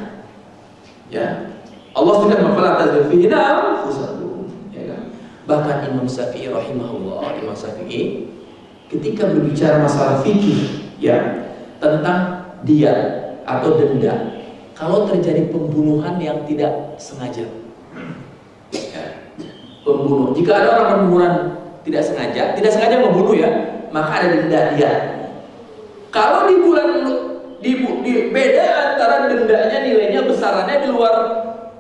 Ya. Allah sudah mafala tazfina anfusakum. Ya kan? Bahkan Imam Syafi'i rahimahullah, Imam Syafi'i ketika berbicara masalah fikih ya tentang diyat atau denda kalau terjadi pembunuhan yang tidak sengaja. Ya. Pembunuh. Jika ada orang pembunuhan tidak sengaja membunuh ya, maka ada denda dia. Kalau di bulan beda antara dendanya nilainya besarannya di luar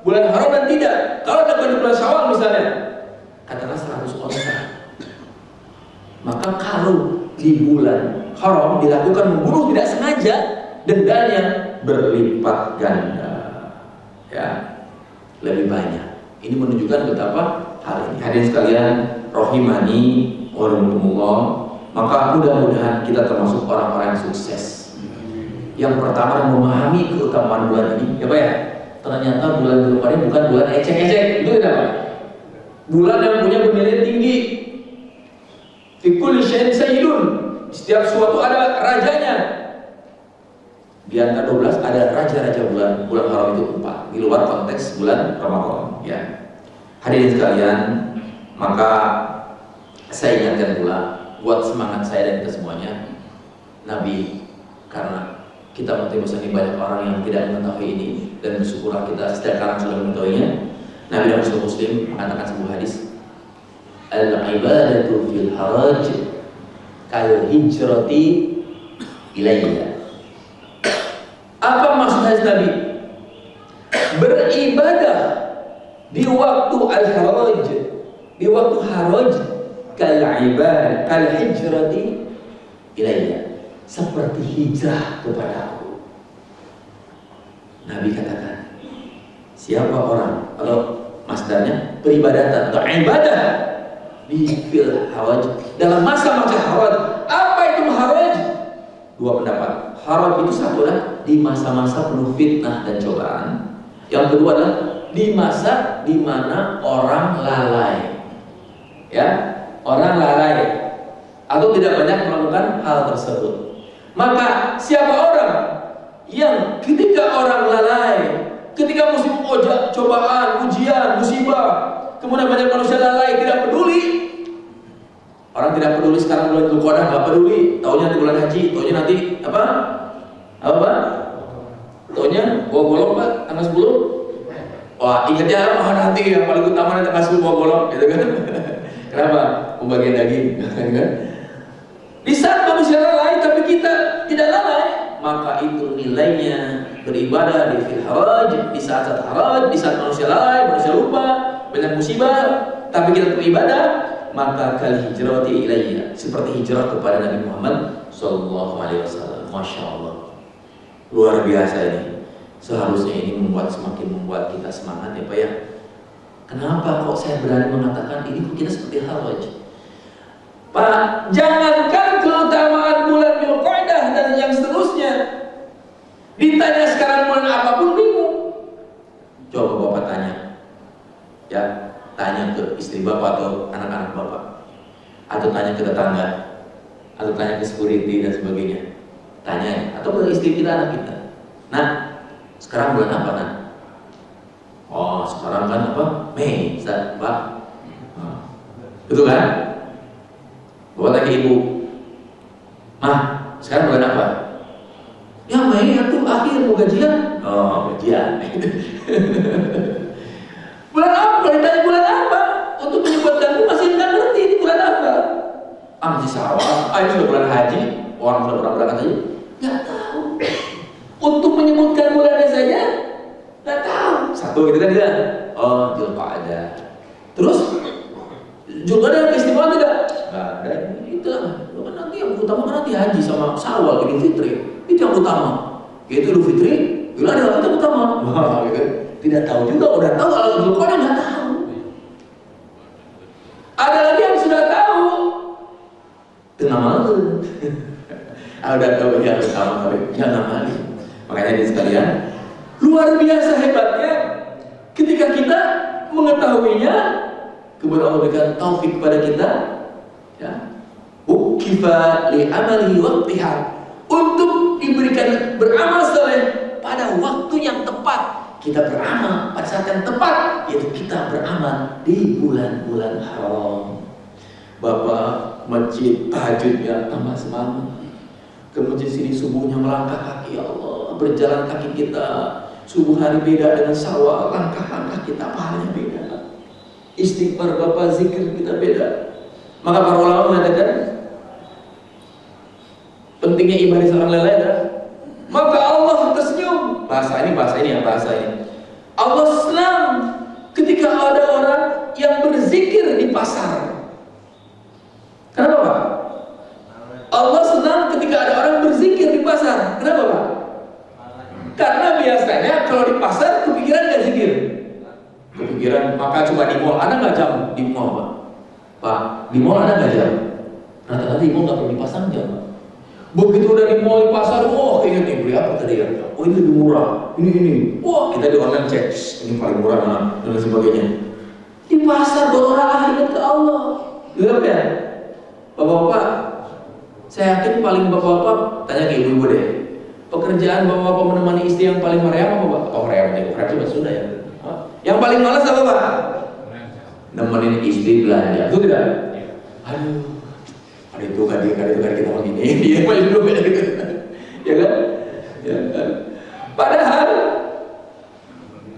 bulan haram dan tidak. Kalau ada di bulan Syawal misalnya, katakanlah 100 onta. Maka kalau di bulan haram dilakukan membunuh tidak sengaja, dendanya berlipat ganda. Ya, lebih banyak. Ini menunjukkan betapa hal ini. Hadirin sekalian, rahimani wa rahimakumullah. Maka mudah-mudahan kita termasuk orang-orang yang sukses. Yang pertama memahami keutamaan bulan ini, ya Pak ya. Ternyata bulan Dzulqa'dah bukan bulan ecek-ecek, itu tidak Pak. Bulan yang punya bernilai tinggi. Fi kulli syai'in sayyidun. Setiap suatu ada rajanya. Di antara 12 ada raja-raja bulan haram itu 4 di luar konteks bulan Ramadan. Ya. Hadirin sekalian, maka saya ingatkan pula buat semangat saya dan kita semuanya, Nabi, karena kita mengetahui banyak orang yang tidak mengetahui ini dan bersyukurlah kita sekarang sudah mengetahuinya. Nabi dan Muslim mengatakan sebuah hadis, al-ibadatu fil haraj kal hijrati ilayya. Apa maksud hadis Nabi? Beribadah di waktu al-haraj, di waktu haraj kal ibadah kal hijrati ilayya, seperti hijrah kepadaku. Nabi katakan, siapa orang, kalau masdarnya peribadatan atau ibadah di fil haraj, dalam masa-masa haraj. Apa itu haraj? Dua pendapat. Haraj itu satu adalah di masa-masa penuh fitnah dan cobaan. Yang kedua adalah di masa di mana orang lalai, ya, orang lalai atau tidak banyak melakukan hal tersebut. Maka siapa orang yang ketika orang lalai, ketika musim cobaan, ujian, musibah, kemudian banyak manusia lalai, tidak peduli. Orang tidak peduli sekarang bulan Dzulqa'dah, nggak peduli. Taunya di bulan haji, taunya nanti apa? Taunya bawa golong Pak, tanggal 10. Wah, ingatnya nanti yang paling utama nanti tanggal 10 bawa golong, gitu kan? Kenapa? Pembagian daging, kan? Di saat manusia lalai tapi kita tidak lalai, maka itu nilainya beribadah di fil haraj, di saat haraj, di saat manusia lalai, manusia lupa, banyak musibah, tapi kita beribadah, maka kal hijrati ilayya, seperti hijrah kepada Nabi Muhammad sallallahu alaihi wasallam. Masya Allah, luar biasa ini. Seharusnya ini semakin membuat kita semangat ya Pak ya. Kenapa kok saya berani mengatakan ini kita seperti haraj? Pak, jangankan keutamaan bulan Dzulqa'dah dan yang seterusnya, ditanya sekarang bulan apapun bingung. Coba Bapak tanya, ya, tanya ke istri Bapak atau anak-anak Bapak, atau tanya ke tetangga, atau tanya ke security dan sebagainya. Tanya, atau ke istri kita, anak kita. Nah, sekarang bulan apa, Nak? Oh, sekarang kan apa? Mei, Ustaz, Pak. Betul kan? Bawa lagi ibu, Mah, sekarang bulan apa? Ya Mei, itu akhir mau gajian. Oh, gajian. Bulan apa? Ditanya bulan apa? Untuk menyebutkan masih nggak ngerti ini bulan apa. Masih sawal. Ini sudah bulan haji. Orang sudah pernah berangkat haji? Nggak tahu. Untuk menyebutkan bulannya saja nggak tahu. Satu gitu kan dia. Oh, Dzulqa'dah. Terus Dzulqa'dah ada istimewa tidak? Nggak ada. Itu kan nanti yang utama kan nanti haji sama Syawal, Idul Fitri. Itu yang utama. Yaitu Idul Fitri, bila ada itu utama. Gitu. Tidak tahu juga, udah tahu kalau Dzulqa'dah nggak tahu. Ada lagi yang sudah tahu tengah malam. Udah tahu ya utama tapi jangan malam. Makanya di sekalian, luar biasa hebatnya ketika kita mengetahuinya, kemudian Allah berikan taufik kepada kita, ya, ukifa li amali waqtiha, untuk diberikan beramal saleh pada waktu yang tepat. Kita beramal pada saat yang tepat, yaitu kita beramal di bulan-bulan haram. Bapak masjid tahajudnya tambah semangat, ke masjid sini subuhnya melangkah kaki, ya Allah, berjalan kaki kita. Subuh hari beda dengan Syawal, langkah-langkah kita pahalanya beda. Istighfar Bapak, zikir kita beda. Maka para ulama mengatakan pentingnya ibadah seorang lelailah. Maka Allah tersenyum. Bahasa ini. Allah senang ketika ada orang yang berzikir di pasar. Kenapa Pak? Allah senang ketika ada orang berzikir di pasar. Kenapa Pak? Karena biasanya kalau di pasar kepikiran nggak zikir. Kepikiran, maka coba di mall, ada nggak jam di mall Pak? Pak, di mall ada nggak jam? Rata-rata di mall nggak perlu dipasang jam Pak. Begitu udah di mall, di pasar, wah ingat nih beli apa tadi ya? Oh ini lebih murah, ini. Wah kita di online cek, ini paling murah mana dan sebagainya. Di pasar baru orang ingat ke Allah. Gitu ya? Bapak-bapak, saya yakin paling bapak-bapak tanya ke ibu-ibu deh. Pekerjaan bapak-bapak menemani istri yang paling meriah apa Pak? Oh meriah itu Sunda ya. Yang paling malas apa Pak? Nemenin istri belanja, itu tidak? Aduh, itu kan kita mau gini, dia paling dulu ya gitu, ya kan? Padahal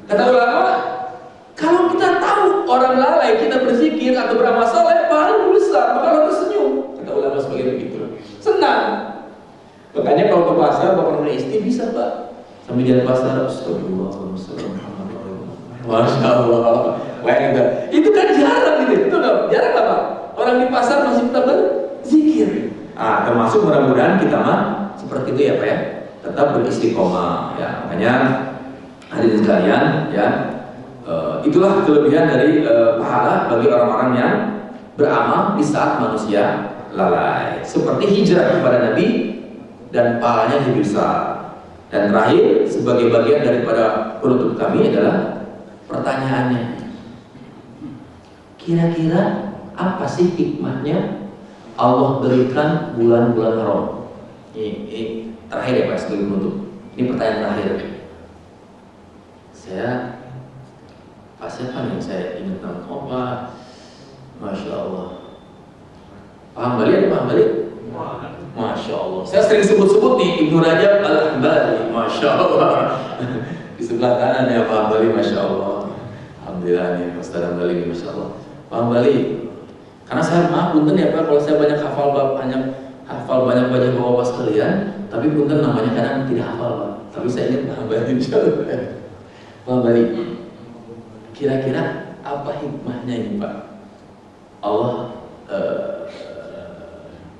kata ulama, kalau kita tahu orang lalai kita berzikir atau beramal saleh paling besar, maka Allah tersenyum. Kata ulama sebagai begitu, senang. Makanya kalau ke pasar bapak nemenin istri bisa Pak, sambil jalan pasar, astagfirullah, Masya Allah, itu kan jarang gitu, itu nggak jarang lah Pak. Orang di pasar masih tetap berzikir. Termasuk mudah-mudahan kita mah seperti itu ya Pak ya, tetap beristiqomah ya. Makanya hadirin sekalian ya, itulah kelebihan dari pahala bagi orang-orang yang beramal di saat manusia lalai. Seperti hijrah kepada Nabi dan pahalanya lebih besar. Dan terakhir sebagai bagian daripada penutup kami adalah pertanyaannya, kira-kira apa sih hikmahnya Allah berikan bulan-bulan haram? Ini terakhir ya Pak, sebelum menutup. Ini pertanyaan terakhir. Pak siapa nih yang saya ingat nama? Oh Pak, Masya Allah, Pak Hambali ada Pak Hambali? Masya Allah. Saya sering sebut-sebut nih Ibnu Rajab Al-Hambali, Masya Allah. Di sebelah kanan ya Pak Hambali, Masya Allah. Alhamdulillah nih Ustaz Hambali, Masya Allah. Pak Hambali, karena saya maaf punten ya Pak, kalau saya banyak hafal bab hanya hafal banyak bapak sekalian, tapi punten namanya kadang tidak hafal Pak. Tapi saya ingat Pak Bali, insyaallah. Pak Bali, kira-kira apa hikmahnya ini Pak? Allah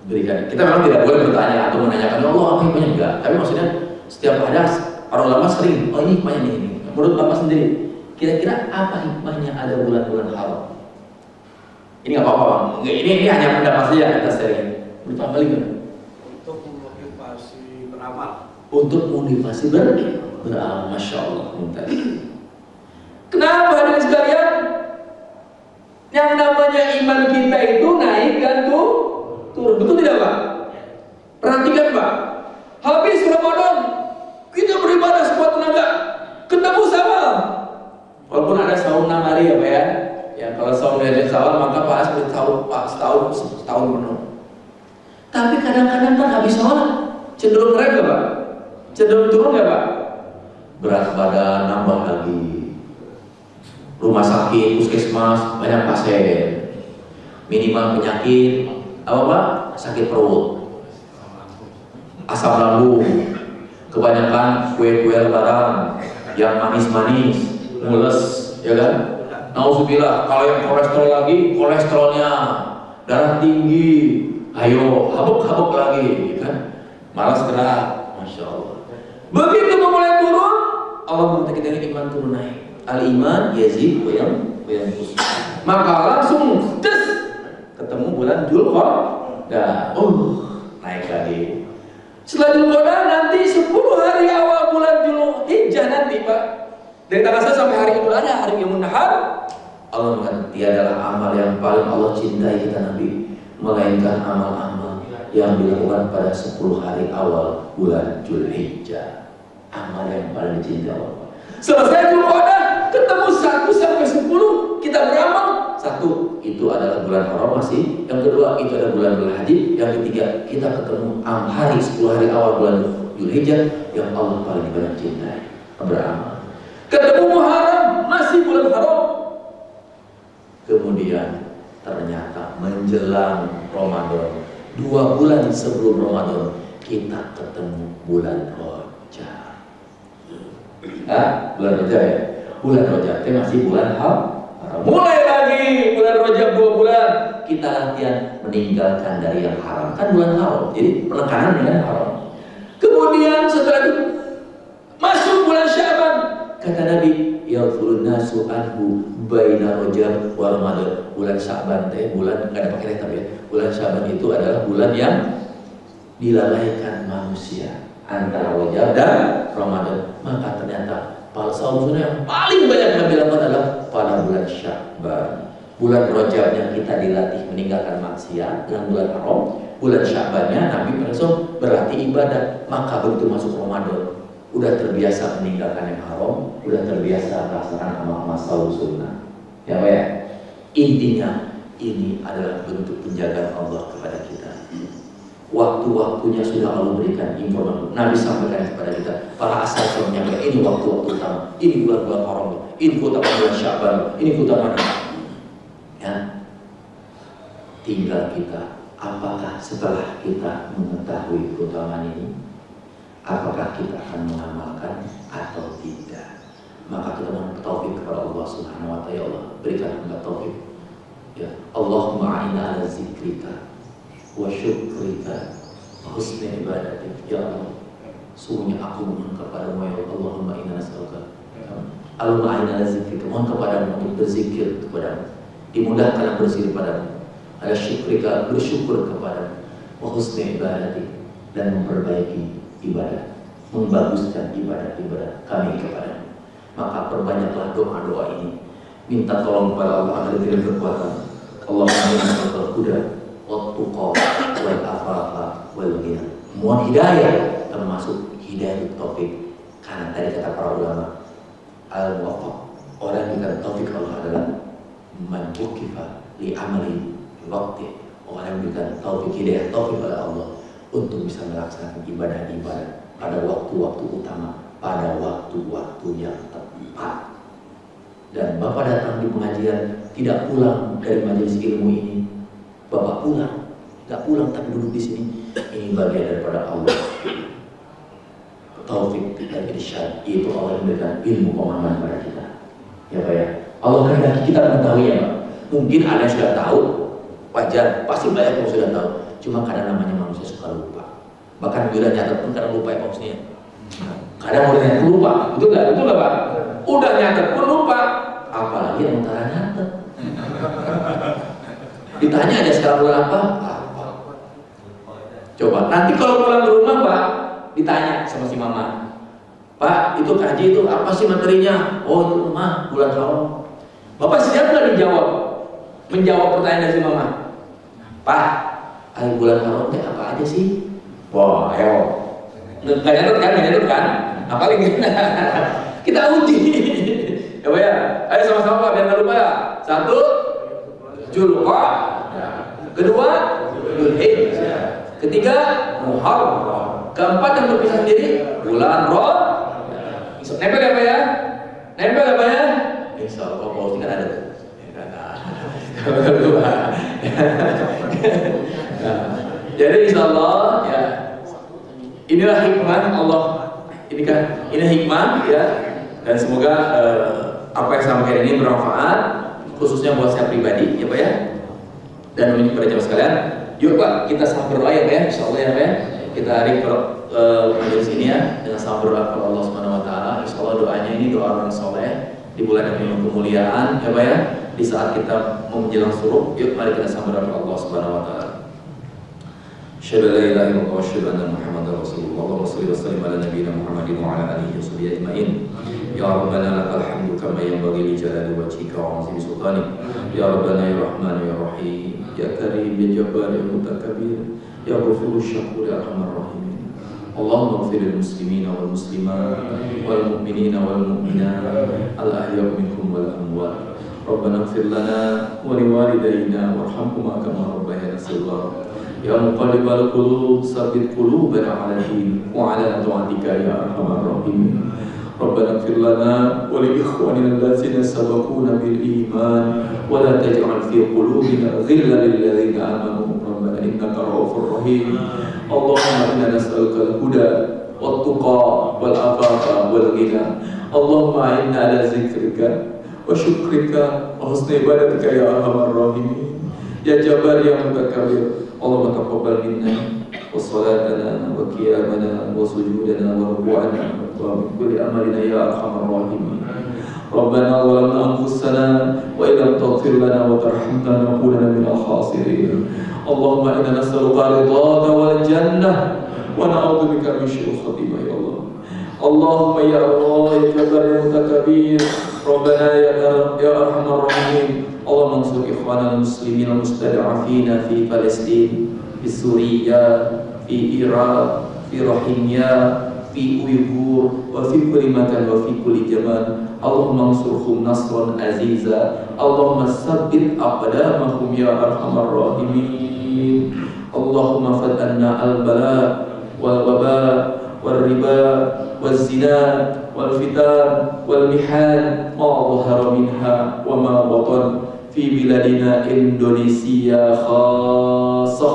berikan. Kita memang tidak boleh bertanya atau menanyakan ya Allah apa hikmahnya, enggak. Tapi maksudnya setiap ada para ulama sering, oh ini hikmahnya ini. Menurut Bapak sendiri, kira-kira apa hikmahnya ada bulan-bulan haram? Ini nggak apa-apa Bang. Ini hanya pendapat saja kita sharing. Menurut Bapak gimana? Untuk memotivasi beramal. Untuk motivasi beramal, masya Allah. Kenapa hadirin sekalian? Yang namanya iman kita itu naik dan turun, betul tidak Pak? Perhatikan Pak, habis Ramadan kita beribadah sekuat tenaga, ketemu Syawal, walaupun ada saum 6 hari ya Pak ya. Ya kalau saum dari Syawal maka Pak setahun penuh. Tapi kadang-kadang kan habis Syawal cenderung keren nggak Pak? Cenderung turun nggak Pak? Berat badan nambah lagi. Rumah sakit, puskesmas, banyak pasien. Minimal penyakit, apa Pak? Sakit perut, asam lambung, kebanyakan kue-kue lebaran yang manis-manis, mules, ya kan? Nauzubillah, kalau yang kolesterol lagi, kolesterolnya darah tinggi, ayo habuk-habuk lagi, kan? Malas gerak, masya Allah. Begitu memulai turun, Allah minta kita ini iman turun naik. Al-iman yazid wa yanqus. Maka langsung ketemu bulan Dzulqa'dah. Naik lagi. Setelah Dzulqa'dah nanti 10 hari awal bulan Dzulhijjah nanti Pak. Dari tanggal 1 sampai hari Idul Adha, hari Yaumul Nahar. Allah mengatakan tiadalah amal yang paling Allah cintai kita Nabi, melainkan amal-amal yang dilakukan pada 10 hari awal bulan Dzulhijjah. Amal yang paling dicintai Allah. Selesai Dzulqa'dah, ketemu 1 sampai 10 kita beramal. 1 itu adalah bulan haram masih, yang kedua itu adalah bulan Dzulhijjah, yang ketiga kita ketemu hari 10 hari awal bulan Dzulhijjah yang Allah paling banyak cintai, beramal. Ketemu Muharram masih bulan haram. Kemudian ternyata menjelang Ramadan, 2 bulan sebelum Ramadan kita ketemu bulan Rajab. Bulan Rajab ya. Bulan Rajab itu masih bulan haram. Mulai lagi bulan Rajab 2 bulan kita latihan meninggalkan dari yang haram. Kan bulan haram, jadi penekanan dengan haram. Kemudian setelah itu masuk bulan Sya'ban. Kata Nabi, yaghfurun nasu anhu baina Rajab wa Ramadan. Bulan Sya'ban teh bulan enggak ada pakai letter ya. Bulan Sya'ban itu adalah bulan yang dilalaikan manusia antara Rajab dan Ramadan. Maka ternyata saum sunnah yang paling banyak Nabi lakukan adalah pada bulan Sya'ban. Bulan Rajabnya kita dilatih meninggalkan maksiat dengan bulan haram. Bulan Sya'bannya Nabi langsung berlatih ibadah. Maka begitu masuk Ramadan, udah terbiasa meninggalkan yang haram, udah terbiasa melaksanakan amal-amal saum sunnah. Ya Pak ya. Intinya ini adalah bentuk penjagaan Allah kepada kita. Waktu-waktunya sudah Allah berikan informasi. Nabi sampaikan kepada kita, para asal menyampaikan ini waktu-waktu utama, ini bulan-bulan haram, ini keutamaan bulan Sya'ban, ini keutamaan. Ya, tinggal kita. Apakah setelah kita mengetahui keutamaan ini, apakah kita akan mengamalkan atau tidak? Maka kita mohon taufik kepada Allah Subhanahu wa Ta'ala. Ya Allah, berikan hamba taufik. Ya, Allahumma a'inna ala zikrika wa syukrika wa husni ibadatik. Ya Allah, sungguhnya aku mohon kepadamu ya Allah. Allahumma inna nas'aluka Allahumma inna zikrika, mohon kepadamu untuk berzikir kepadamu, dimudahkan berzikir padamu, ada syukrika, bersyukur kepadamu, wa husni ibadatik, dan memperbaiki ibadah, membaguskan ibadah-ibadah kami kepadamu. Maka perbanyaklah doa-doa ini, minta tolong kepada Allah agar diberi kekuatan. Allahumma inna nas'aluka huda wat-tuqa wal afafa wal ghina. Mohon hidayah, termasuk hidayah taufik. Karena tadi kata para ulama, al-muwaffaq, orang yang diberikan taufik Allah adalah man wuqifa li amali waqti, orang yang diberikan taufik, hidayah taufik oleh Allah untuk bisa melaksanakan ibadah-ibadah pada waktu-waktu utama, pada waktu-waktu yang tepat. Dan Bapak datang di pengajian, tidak pulang dari majelis ilmu ini, Bapak pulang nggak pulang tapi duduk di sini. Ini bagian daripada Allah. Taufik dan irsyad, itu Allah memberikan ilmu pemahaman kepada kita. Ya Pak ya. Allah kehendaki kita mengetahui ya Pak. Mungkin ada yang sudah tahu, wajar, pasti banyak yang sudah tahu. Cuma kadang namanya manusia suka lupa. Bahkan bila nyatet pun kadang lupa ya Pak Ustaz. Kadang mau nyatet lupa, betul nggak? Betul nggak Pak? Udah nyatet pun lupa, apalagi yang utara nyatet. Ditanya aja sekarang bulan apa? Coba nanti kalau pulang ke rumah Pak, ditanya sama si mama, Pak itu kaji itu apa sih materinya? Oh itu mah bulan Haram. Bapak siap nggak menjawab pertanyaan dari si mama? Pak, ayo bulan Haram teh apa aja sih? Wah, ayo. Nggak nyatut kan? Apalagi kita uji. Ya Pak ya, ayo sama-sama Pak biar nggak lupa ya. 1, Zulqa'dah. 2, Dzulhijjah. 3, Muharram. 4 yang berpisah sendiri bulan Ramadan. Nempel apa ya? Nempel apa ya? Insya Allah kalau tinggal ada tuh. Jadi insya Allah ya. Inilah hikmah Allah. Ini hikmah ya. Dan semoga apa yang saya sampaikan ini bermanfaat, khususnya buat saya pribadi, ya Pak ya. Dan menuju pada jamaah sekalian. Yuk Pak, kita sama berdoa ya Pak ya. Insya Allah ya Pak ya. Kita hari majelis ini ya dengan sama berdoa kepada Allah Subhanahu Wa Taala. Insya Allah doanya ini doa orang soleh di bulan yang penuh kemuliaan ya Pak ya. Di saat kita mau menjelang suruh, yuk mari kita sama berdoa kepada Allah Subhanahu Wa Taala. Asyhadu an la ilaha illallah wa asyhadu anna Muhammadar Rasulullah. Allahumma shalli wa sallim ala nabiyyina Muhammadin wa ala alihi wa sahbihi ajma'in. Ya Rabbana lakal hamdu kama yanbaghi li jalali wajhika wa 'azimi sultanik. Ya Rabbana ya Rahman ya Rahim. Ya Karim ya Jabbar ya Mutakabbir. Ya Ghafurur Syakur ya Arhamar Rahimin. Allahumma ighfir lil muslimina wal muslimat wal mu'minina wal mu'minat al ahya'i minhum wal amwat. Rabbana ighfir lana wa liwalidayna warhamhuma kama rabbayana shaghira. Ya muqallibal qulub tsabbit qulubana 'ala din wa 'ala ta'atika ya arhamar rahimin. Rabbana ighfir lana wa li ikhwanina allazina sabaquna bil iman wa la taj'al fi qulubina ghillan lil ladzina amanu rabbana innaka ra'ufur rahim. Allahumma inna nas'aluka al-huda wat tuqa wal afafa wal ghina. Allahumma inna ala zikrika wa syukrika wa husni ibadatika ya arhamar rahimin. Ya Jabbar ya Mutakabbir. Allahumma taqabbal minna wa salatana wa qiyamana wa sujudana wa ruku'ana wa min kulli amalina ya arhamar rahimin. Rabbana zalamna anfusana wa illam taghfir lana wa tarhamna lanakunanna minal khasirin. Allahumma inna nas'aluka ridhaka wal jannah wa na'udzubika min syururi khatimah ya Allah. Allahumma ya Allah ya Jabbar ya Mutakabbir. Rabbana ya arhamar rahimin. اللهم انصر إخواننا المسلمين المستضعفين في فلسطين في سوريا في إيران في روهينيا في أويغور وفي كل مكان وفي كل زمان. اللهم انصرهم نصرا عزيزا. اللهم ثبت أقدامهم يا أرحم الراحمين. اللهم فدنا البلاء والوباء والربا والزنا والفتن والمحن ما ظهر منها وما بطن في بلادنا إندونيسيا خاصة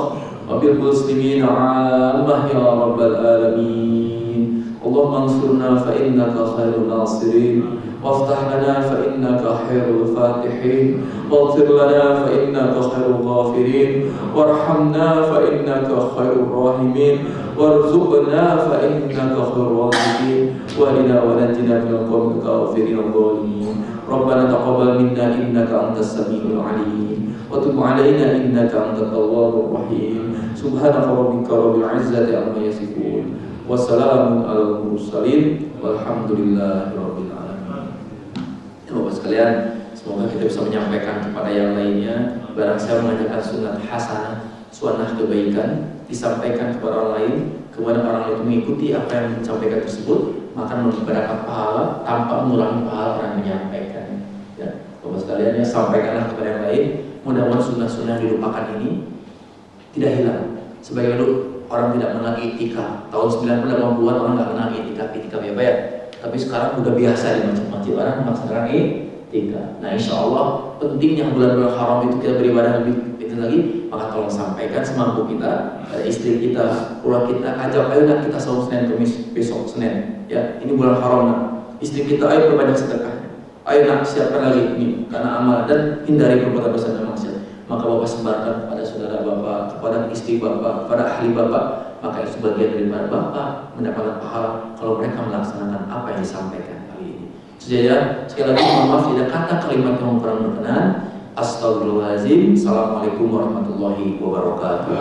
وبالمسلمين عامة يا رب العالمين. اللهم انصرنا فإنك خير الناصرين وافتح لنا فإنك خير الفاتحين واغفر لنا فإنك خير الغافرين وارحمنا فإنك خير الراحمين وارزقنا فإنك خير الرازقين واهدنا ونجنا من القوم الكافرين الظالمين. ربنا تقبل منا إنك أنت السميع العليم وتب علينا إنك أنت التواب الرحيم. سبحان ربك رب العزة عما يصفون wassalamun alal mursalin walhamdulillahi rabbil alamin. Bapak sekalian, semoga kita bisa menyampaikan kepada yang lainnya. Barang siapa mengajarkan sunnah hasanah, sunnah kebaikan, disampaikan kepada orang lain, kemudian orang itu mengikuti apa yang disampaikan tersebut, maka mendapat pahala tanpa mengurangi pahala orang yang menyampaikan. Ya, Bapak sekalian, ya, sampaikanlah kepada yang lain. Mudah-mudahan sunnah-sunnah yang dilupakan ini tidak hilang. Sebagai dulu orang tidak mengenal itikaf. Tahun 90-80-an orang nggak kenal itikaf ya Pak ya. Tapi sekarang udah biasa di masjid-masjid orang melaksanakan itikaf. Nah insya Allah pentingnya bulan-bulan haram itu kita beribadah lebih itu lagi. maka tolong sampaikan semampu kita pada istri kita, keluarga kita, ajak ayo nak kita saum Senin Kamis besok Senin ya, ini bulan haram nak. Istri kita ayo perbanyak sedekah, ayo nak siapkan lagi ini karena amal, dan hindari perbuatan dosa dan maksiat. Maka Bapak sebarkan kepada saudara Bapak, kepada istri Bapak, kepada ahli Bapak, maka itu sebagian daripada Bapak mendapatkan pahala kalau mereka melaksanakan apa yang disampaikan kali ini. Saja sekali lagi mohon maaf tidak kata kalimat yang kurang berkenan. Astagfirullahaladzim. Assalamualaikum warahmatullahi wabarakatuh.